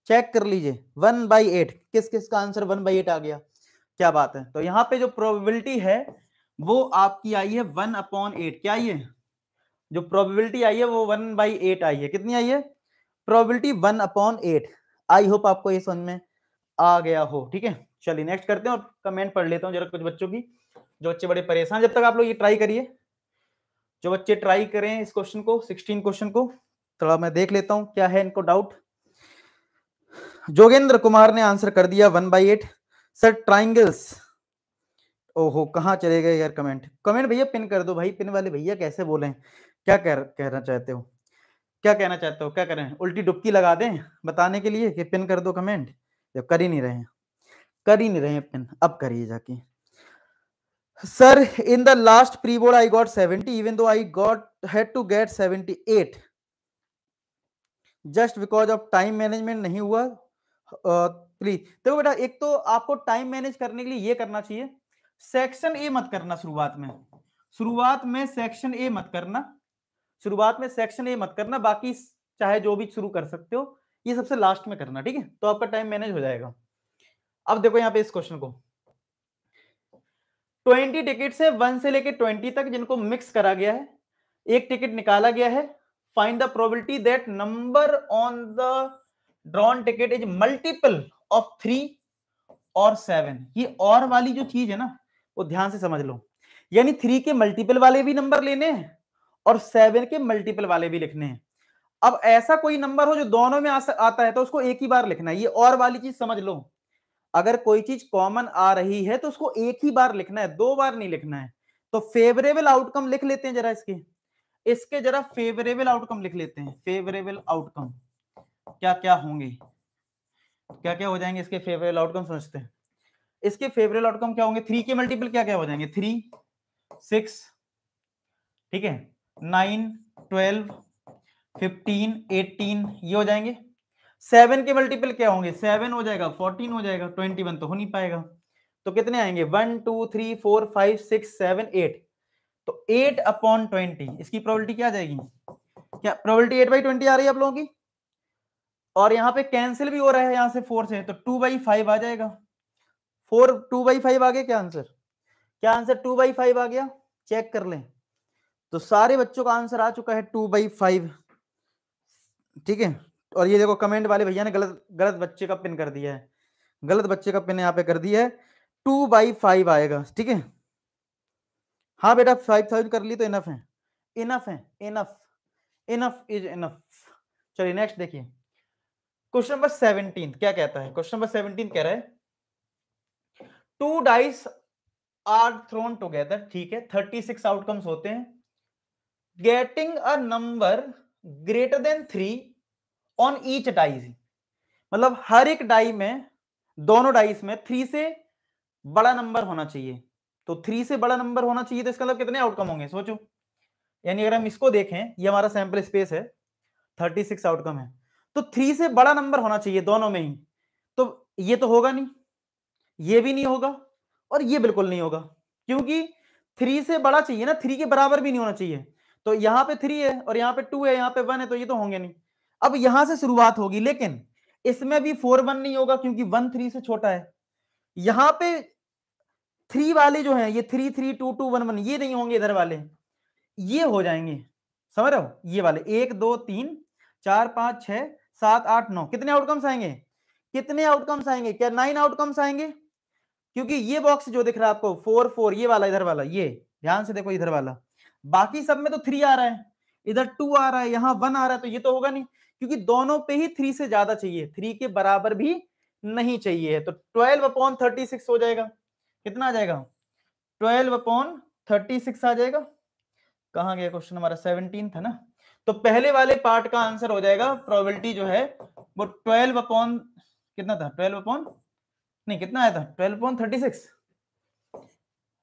चेक कर लीजिए 1/8, किस किस का आंसर 1/8 आ गया, क्या बात है। तो यहाँ पे जो प्रोबेबिलिटी है वो आपकी आई है 1/8, क्या आई है, जो प्रोबेबिलिटी आई है वो 1/8 आई है, कितनी आई है प्रोबेबिलिटी 1/8। आई होप आपको ये समझ में आ गया हो, ठीक है। चलिए नेक्स्ट करते हैं और कमेंट पढ़ लेता हूँ जरा कुछ बच्चों की, जो बच्चे बड़े परेशान, जब तक आप लोग ये ट्राई करिए, जो बच्चे ट्राई करें इस क्वेश्चन को, 16 क्वेश्चन को, थोड़ा मैं देख लेता हूँ क्या है इनको डाउट। जोगेंद्र कुमार ने आंसर कर दिया 1/8। सर ट्राइंगल्स, ओहो कहाँ चले गए यार, कमेंट कमेंट भैया पिन कर दो भाई, पिन वाले भैया कैसे बोलें, क्या कहना चाहते हो, क्या कहना चाहते हो, क्या करें, उल्टी डुबकी लगा दें बताने के लिए कि पिन कर दो कमेंट, जब कर ही नहीं रहे हैं पिन, अब करिए जाके। Sir in the last pre board I got 70 even though I got had to get 78 just because of time management नहीं हुआ। प्लीज देखो बेटा, एक तो आपको टाइम मैनेज करने के लिए ये करना चाहिए, सेक्शन ए मत करना शुरुआत में सेक्शन ए मत करना, बाकी चाहे जो भी शुरू कर सकते हो, ये सबसे लास्ट में करना, ठीक है, तो आपका टाइम मैनेज हो जाएगा। अब देखो यहाँ पे इस क्वेश्चन को 20 टिकट है 1 से लेके 20 तक जिनको मिक्स करा गया है, एक टिकट निकाला गया है, find the probability that number on the drawn ticket is multiple of 3 और 7। ये और वाली जो चीज है ना वो ध्यान से समझ लो, यानी 3 के मल्टीपल वाले भी नंबर लेने हैं और 7 के मल्टीपल वाले भी लिखने हैं। अब ऐसा कोई नंबर हो जो दोनों में आता है तो उसको एक ही बार लिखना है, ये और वाली चीज समझ लो। अगर कोई चीज कॉमन आ रही है तो उसको एक ही बार लिखना है, 2 बार नहीं लिखना है। तो फेवरेबल आउटकम लिख लेते हैं जरा, इसके जरा फेवरेबल आउटकम लिख लेते हैं। फेवरेबल आउटकम क्या क्या होंगे, क्या क्या हो जाएंगे इसके फेवरेबल आउटकम समझते हैं। इसके फेवरेबल आउटकम क्या होंगे, 3 के मल्टीपल क्या क्या हो जाएंगे, 3 6, ठीक है, 9 12 15 18 ये हो जाएंगे। 7 के मल्टीपल क्या होंगे, 7 हो जाएगा, 14 हो जाएगा, 21 तो हो नहीं पाएगा। तो कितने आएंगे, 1 2 3 4 5 6 7 8, तो 8/20 इसकी प्रोबेबिलिटी क्या आ जाएगी, क्या प्रोबेबिलिटी 8/20 आ रही है आप लोगों की, और यहाँ पे कैंसिल भी हो रहा है यहाँ से 4 से, तो 2/5 आ जाएगा। 4 2/5 आ गया, क्या आंसर 2/5 आ गया, चेक कर लें। तो सारे बच्चों का आंसर आ चुका है 2/5, ठीक है। और ये देखो कमेंट वाले भैया ने गलत बच्चे का पिन कर दिया है, गलत बच्चे का पिन यहाँ पे कर दिया है, 2/5 आएगा, ठीक है। हाँ बेटा 5000 कर ली तो इनफ है, इनफ इज इनफ। चलिए नेक्स्ट देखिए, क्वेश्चन नंबर 17 क्या कहता है, क्वेश्चन नंबर 17 कह रहा है 2 डाइस आर थ्रोन टुगेदर, ठीक है, 36 आउटकम्स होते हैं, getting a number greater than 3 on each dice, मतलब हर एक डाई में, दोनों डाइस में 3 से बड़ा नंबर होना चाहिए। तो 3 से बड़ा नंबर होना चाहिए तो इसका मतलब कितने आउटकम होंगे सोचो, यानी अगर हम इसको देखें, ये हमारा सैंपल स्पेस है, 36 आउटकम है, तो 3 से बड़ा नंबर होना चाहिए दोनों में ही। तो ये तो होगा नहीं, ये भी नहीं होगा, और ये बिल्कुल नहीं होगा, क्योंकि 3 से बड़ा चाहिए ना, 3 के बराबर भी नहीं होना चाहिए। तो यहां पे 3 है और यहां पे 2 है, यहां पे 1 है, तो ये तो होंगे नहीं। अब यहां से शुरुआत होगी, लेकिन इसमें भी 4 1 नहीं होगा क्योंकि 1 3 से छोटा है। यहां पे 3 वाले जो हैं, ये 3 3 2 2 1 1 ये नहीं होंगे, इधर वाले ये हो जाएंगे, समझ रहे हो, ये वाले 1 2 3 4 5 6 7 8 9 कितने आउटकम्स आएंगे, क्या 9 आउटकम्स आएंगे, क्योंकि ये बॉक्स जो दिख रहा है आपको 4 4 ये वाला, इधर वाला, ये ध्यान से देखो इधर वाला, बाकी सब में तो 3 आ रहा है, इधर 2 आ रहा है, यहाँ 1 आ रहा है, तो ये तो होगा नहीं, क्योंकि दोनों पे ही 3 से ज्यादा चाहिए, 3 के बराबर भी नहीं चाहिए। तो 12/36 हो जाएगा, कितना आ जाएगा, 12/36 आ जाएगा। कहां गया क्वेश्चन हमारा, 17 था ना, तो पहले वाले पार्ट का आंसर हो जाएगा, प्रोबेबिलिटी जो है वो 12 कितना था, 12 नहीं कितना आया था, 12/36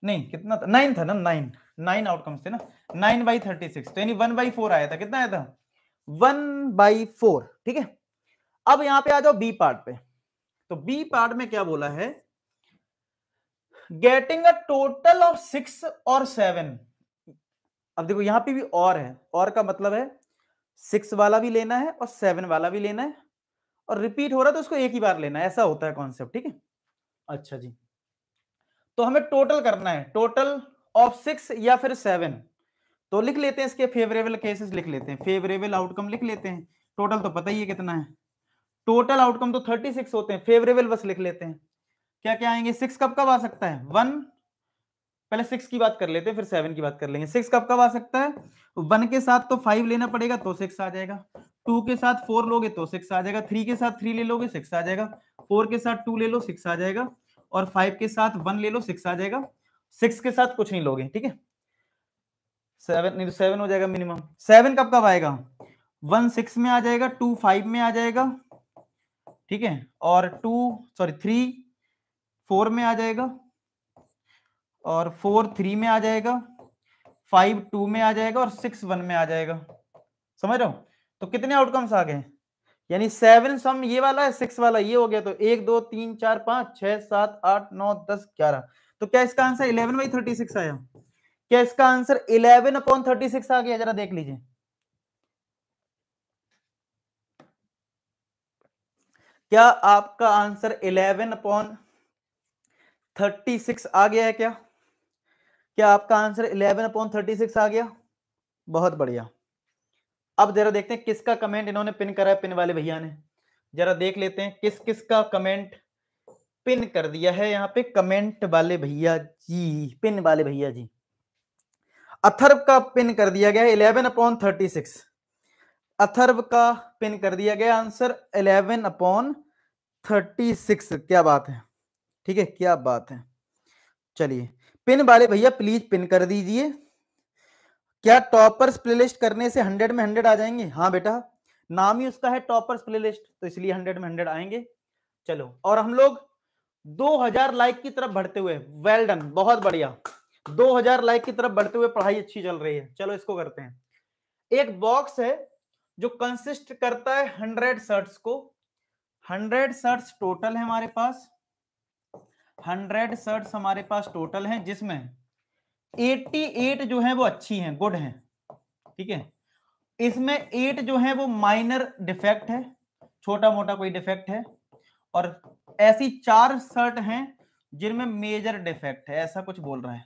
नहीं कितना था, 9 था ना, 9 आउटकम्स थे ना, 9/36, तो यानी 1/4 आया था, कितना आया था 1/4, ठीक है। अब यहां पे आ जाओ बी पार्ट पे, तो बी पार्ट में क्या बोला है, गेटिंग अ टोटल ऑफ 6 और 7। अब देखो यहां पे भी और है, और का मतलब है 6 वाला भी लेना है और 7 वाला भी लेना है, और रिपीट हो रहा है तो उसको एक ही बार लेना है, ऐसा होता है कॉन्सेप्ट, ठीक है। अच्छा जी, तो हमें टोटल करना है, टोटल ऑफ 6 या फिर 7, तो लिख लेते हैं इसके फेवरेबल केसेस, लिख लेते हैं फेवरेबल आउटकम, लिख लेते हैं। टोटल तो पता ही है कितना है, टोटल आउटकम तो 36 होते हैं, फेवरेबल बस लिख लेते हैं। क्या क्या आएंगे, 6 कब कब आ सकता है, 1, पहले 6 की बात कर लेते हैं फिर 7 की बात कर लेंगे। 6 कब कब आ सकता है, 1 के साथ तो 5 लेना पड़ेगा तो 6 आ जाएगा, 2 के साथ 4 लोगे तो 6 आ जाएगा, 3 के साथ 3 ले लोगे 6 आ जाएगा, 4 के साथ 2 ले लो 6 आ जाएगा, और 5 के साथ 1 ले लो 6 आ जाएगा, 6 के साथ कुछ नहीं लोगे, ठीक है। 7 नहीं तो 7 हो जाएगा मिनिमम। 7 कब कब आएगा, 1 6 में आ जाएगा, 2 5 में आ जाएगा, ठीक है, और 3 4 में आ जाएगा, और 4 3 में आ जाएगा, 5 2 में आ जाएगा, और 6 1 में आ जाएगा। समझ रहे हो? तो कितने आउटकम्स आ गए? यानी 7 सम ये वाला है, 6 वाला ये हो गया, तो 1 2 3 4 5 6 7 8 9 10 11। तो क्या इसका आंसर 11/36 आया? क्या इसका आंसर 11/36 आ गया? जरा देख लीजिए। क्या आपका आंसर 11/36 आ गया है? क्या आपका आंसर 11/36 आ गया? बहुत बढ़िया। अब जरा देखते हैं किसका कमेंट इन्होंने पिन करा है, पिन वाले भैया ने। जरा देख लेते हैं किस किस का कमेंट पिन कर दिया है यहाँ पे। कमेंट वाले भैया जी, पिन वाले भैया जी, अथर्व का पिन कर दिया गया है 11/36। अथर्व का पिन कर दिया गया आंसर 11/36। क्या बात है, ठीक है, क्या बात है। चलिए, पिन वाले भैया प्लीज पिन कर दीजिए। क्या टॉपर्स प्लेलिस्ट करने से 100 में 100 आ जाएंगे? हाँ बेटा, नाम ही उसका है टॉपर्स प्लेलिस्ट, तो इसलिए 100 में 100 आएंगे। चलो, और हम लोग 2000 लाइक की तरफ बढ़ते हुए, वेल डन, बहुत बढ़िया, 2000 लाइक की तरफ बढ़ते हुए पढ़ाई अच्छी चल रही है। चलो इसको करते हैं। एक बॉक्स है जो कंसिस्ट करता है 100 शर्ट्स को। 100 शर्ट्स टोटल है हमारे पास, 100 शर्ट्स हमारे पास टोटल हैं, जिसमें 88 जो है वो अच्छी हैं, गुड हैं, ठीक है। इसमें 8 जो है वो माइनर डिफेक्ट है, छोटा मोटा कोई डिफेक्ट है, और ऐसी 4 शर्ट हैं जिनमें मेजर डिफेक्ट है। ऐसा कुछ बोल रहा है,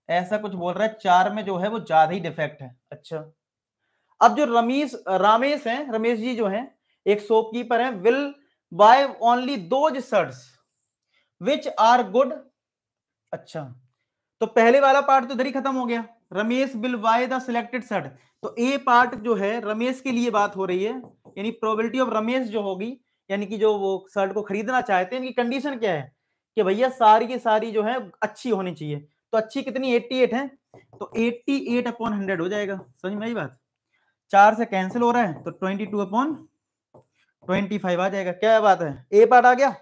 ऐसा कुछ बोल रहा है, 4 में जो है वो ज्यादा ही डिफेक्ट है। अच्छा, अब जो रामेश हैं, रमेश जी जो हैं, एक शॉपकीपर हैं, will buy only those shirts which are good. अच्छा, तो पहले वाला पार्ट तो इधर ही खत्म हो गया, Ramesh will by the selected shirt. तो ए पार्ट जो है रमेश के लिए बात हो रही है, यानी प्रोबेबिलिटी ऑफ रमेश जो होगी, यानी कि जो वो शर्ट को खरीदना चाहते हैं, इनकी कंडीशन क्या है कि भैया सारी की सारी जो है अच्छी होनी चाहिए। तो अच्छी कितनी? 88 है, तो 88/100 हो जाएगा। समझ में आई बात? 4 से कैंसिल हो रहा है, तो 22/25 आ जाएगा। क्या बात है, ए पार्ट आ गया,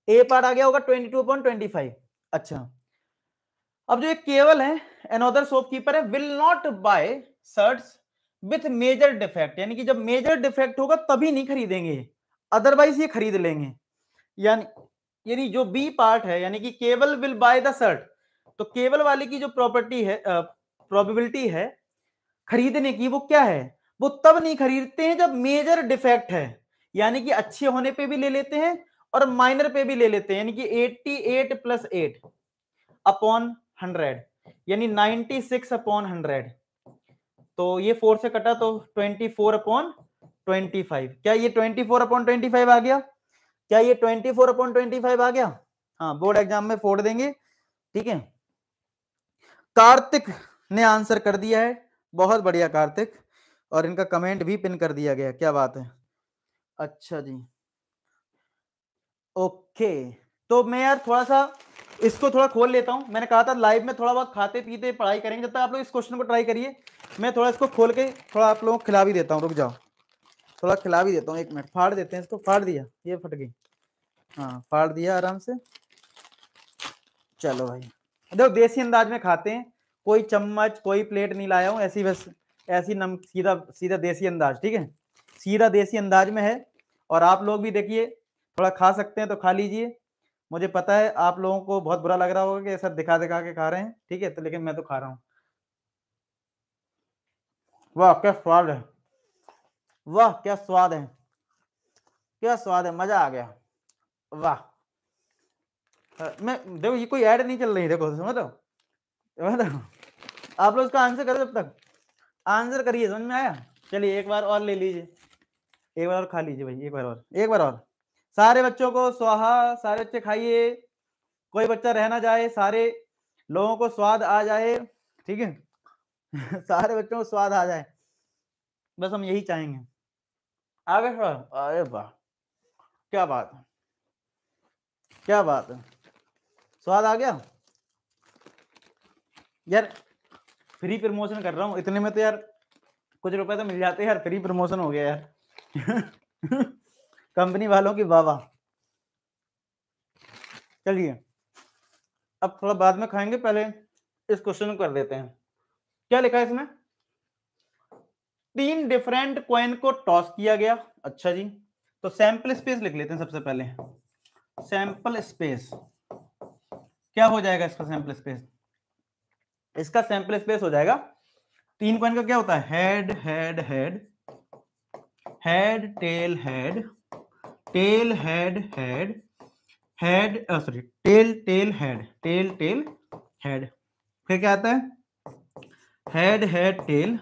ए पार्ट आ गया होगा 22/25। अच्छा, अब जो एक केवल है, अनदर शॉपकीपर है, will not buy shirts with major defect, यानी कि जब मेजर डिफेक्ट होगा तभी नहीं खरीदेंगे, अदरवाइज ये खरीद लेंगे। यानी यानी जो बी पार्ट है, यानी कि केवल विल बाय द शर्ट, तो केवल वाले की जो प्रॉपर्टी है, प्रोबेबिलिटी है खरीदने की, वो क्या है? वो तब नहीं खरीदते हैं जब मेजर डिफेक्ट है, यानी कि अच्छे होने पे भी ले लेते हैं और माइनर पे भी ले लेते हैं, यानी कि 88 + 8/100, यानी 96/100। तो ये 4 से कटा तो 24/25। क्या ये 24/25 आ गया? क्या ये 24/25 आ गया? हाँ, बोर्ड एग्जाम में फोड़ देंगे, ठीक है। कार्तिक ने आंसर कर दिया है, बहुत बढ़िया कार्तिक, और इनका कमेंट भी पिन कर दिया गया। क्या बात है। अच्छा जी, ओके, तो मैं यार थोड़ा सा इसको थोड़ा खोल लेता हूं। मैंने कहा था लाइव में थोड़ा बहुत खाते पीते पढ़ाई करेंगे, जब तक आप लोग इस क्वेश्चन को ट्राई करिए, मैं थोड़ा इसको खोल के थोड़ा आप लोगों को खिला भी देता हूं। रुक जाओ, थोड़ा खिला भी देता हूं, 1 मिनट। फाड़ देते हैं इसको, फाड़ दिया, ये फट गई, हाँ फाड़ दिया आराम से। चलो भाई, देखो देसी अंदाज में खाते हैं, कोई चम्मच कोई प्लेट नहीं लाया हूँ, ऐसी बस ऐसी नम सीधा सीधा देसी अंदाज, ठीक है, सीधा देसी अंदाज में है। और आप लोग भी देखिए, थोड़ा खा सकते हैं तो खा लीजिए। मुझे पता है आप लोगों को बहुत बुरा लग रहा होगा कि ऐसा दिखा दिखा के खा रहे हैं, ठीक है, तो लेकिन मैं तो खा रहा हूँ। वाह क्या स्वाद है, वाह क्या स्वाद है, क्या स्वाद है, मजा आ गया, वाह। मैं देखो ये कोई ऐड नहीं चल रही, देखो समझ रहे हो? आप लोग इसका आंसर करो, जब तक आंसर करिए, समझ में आया? चलिए एक बार और ले लीजिए, एक बार और खा लीजिए भाई, एक बार और, एक बार और। सारे बच्चों को स्वाहा, सारे बच्चे खाइए, कोई बच्चा रह ना जाए, सारे लोगों को स्वाद आ जाए, ठीक है। सारे बच्चों को स्वाद आ जाए, बस हम यही चाहेंगे। आगे सर, अरे वाह क्या बात है, क्या बात है, स्वाद आ गया यार। फ्री प्रमोशन कर रहा हूँ, इतने में तो यार कुछ रुपए तो मिल जाते हैं यार, फ्री प्रमोशन हो गया यार। कंपनी वालों की वाह वाह। चलिए अब थोड़ा बाद में खाएंगे, पहले इस क्वेश्चन को कर देते हैं। क्या लिखा है इसमें? 3 डिफरेंट कॉइन को टॉस किया गया। अच्छा जी, तो सैंपल स्पेस लिख लेते हैं सबसे पहले। सैंपल स्पेस क्या हो जाएगा इसका सैंपल स्पेस? इसका सैंपल स्पेस हो जाएगा, 3 कॉइन का क्या होता है? Head head head, head tail head, tail head head, head sorry tail tail head, tail tail head. फिर क्या आता है? Head head tail,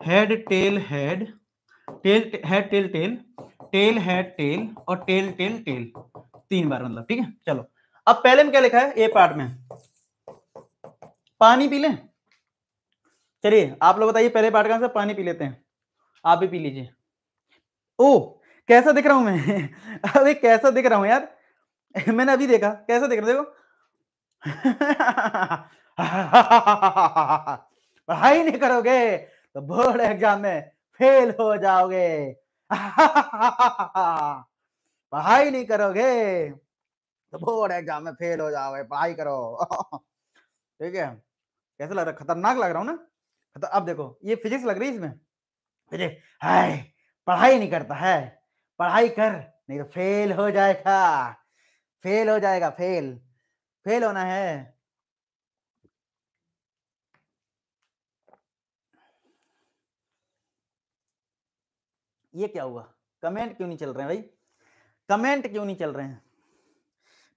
head tail head, tail head tail tail, tail head tail और tail tail tail, 3 बार मतलब। ठीक है, चलो अब पहले में क्या लिखा है? ए पार्ट में पानी पी लें। चलिए आप लोग बताइए पहले पार्ट का आंसर पानी पी लेते हैं। आप भी पी लीजिए। ओ कैसा दिख रहा हूं मैं? अबे कैसा दिख रहा हूं यार? मैंने अभी देखा कैसा दिख रहा, देखो। पढ़ाई नहीं करोगे तो बोर्ड एग्जाम में फेल हो जाओगे। पढ़ाई नहीं करोगे तो बोर्ड एग्जाम में फेल हो जाओगे, पढ़ाई करो। ठीक है, कैसा लग रहा है? खतरनाक लग रहा हूं ना? तो अब देखो ये फिजिक्स लग रही है इसमें। फिजिक्स हाय, पढ़ाई नहीं करता है, पढ़ाई कर नहीं तो फेल हो जाएगा, फेल हो जाएगा, फेल फेल होना है। ये क्या हुआ? कमेंट क्यों नहीं चल रहे हैं भाई? कमेंट क्यों नहीं चल रहे हैं?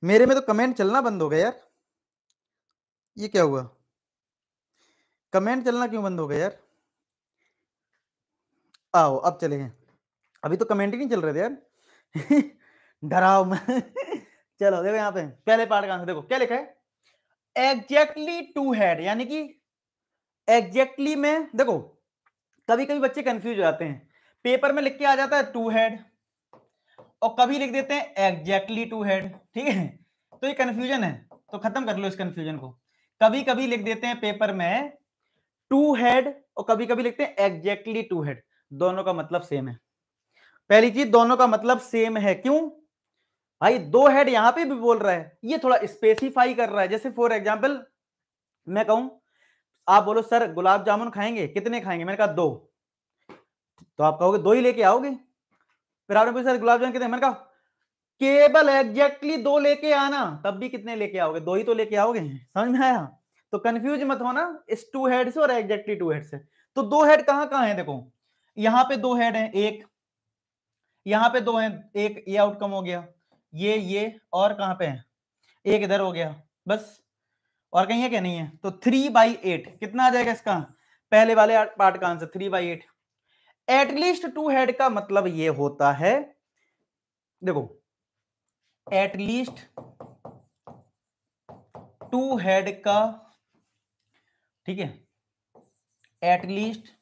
मेरे में तो कमेंट चलना बंद हो गया यार, ये क्या हुआ? कमेंट चलना क्यों बंद हो गया यार? आओ अब चले हैं, अभी तो कमेंट ही नहीं चल रहे थे यार। डराओ मैं। चलो देखो यहाँ पे पहले पार्ट का आंसर देखो क्या लिखा है? एग्जैक्टली टू हेड, यानी कि एग्जैक्टली में देखो कभी कभी बच्चे कंफ्यूज हो जाते हैं, पेपर में लिख के आ जाता है टू हेड और कभी लिख देते हैं एग्जैक्टली टू हेड। ठीक है, तो ये कंफ्यूजन है, तो खत्म कर लो इस कंफ्यूजन को। कभी कभी लिख देते हैं पेपर में टू हेड और कभी कभी लिखते हैं एग्जैक्टली टू हेड, दोनों का मतलब सेम है। पहली चीज, दोनों का मतलब सेम है। क्यों भाई? 2 हेड यहां पे भी बोल रहा है, ये थोड़ा स्पेसिफाई कर रहा है। जैसे फॉर एग्जाम्पल मैं कहूं, आप बोलो सर गुलाब जामुन खाएंगे, कितने खाएंगे? मैंने कहा 2, तो आप कहोगे 2 ही लेके आओगे। फिर आपने पूछा सर गुलाब जामुन कितने? मैंने कहा केवल एग्जैक्टली 2 लेके आना, तब भी कितने लेके आओगे? 2 ही तो लेके आओगे। समझ में आया? तो कंफ्यूज मत होना इस 2 हेड से और एग्जैक्टली 2 हेड से। तो 2 हेड कहां कहां है? देखो यहां पे 2 हेड है, एक यहां पे 2 है, एक ये आउटकम हो गया, ये और कहां पे है? एक इधर हो गया, बस। और कहीं है क्या? नहीं है। तो 3/8 कितना आ जाएगा इसका? पहले वाले पार्ट का आंसर 3/8। एटलीस्ट 2 हेड का मतलब ये होता है, देखो एटलीस्ट 2 हेड का, ठीक है, एटलीस्ट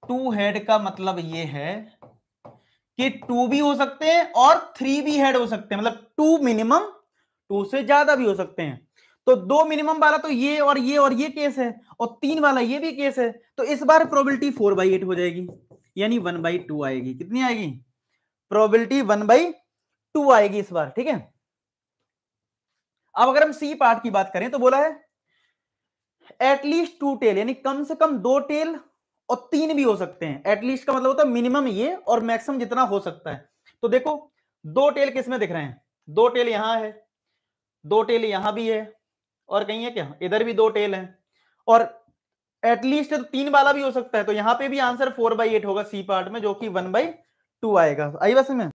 2 हेड का मतलब ये है कि 2 भी हो सकते हैं और 3 भी हेड हो सकते हैं, मतलब 2 मिनिमम, 2 से ज्यादा भी हो सकते हैं। तो 2 मिनिमम वाला तो ये और ये केस है, और 3 वाला ये भी केस है। तो इस बार प्रोबेबिलिटी 4/8 हो जाएगी, यानी 1/2 आएगी। कितनी आएगी? प्रोबेबिलिटी 1/2 आएगी इस बार। ठीक है, अब अगर हम सी पार्ट की बात करें तो बोला है एटलीस्ट 2 टेल, यानी कम से कम 2 टेल और 3 भी हो सकते हैं। एटलीस्ट का मतलब होता है मिनिमम ये और मैक्सिमम जितना हो सकता है। तो देखो 2 टेल किस में दिख रहे हैं? 2 टेल यहां है, 2 टेल यहां भी है, और कहीं है क्या? इधर भी 2 टेल है, और एटलीस्ट तो 3 वाला भी हो सकता है। तो यहां पे भी आंसर 4/8 होगा सी पार्ट में, जो कि 1/2 आएगा। आई बस में।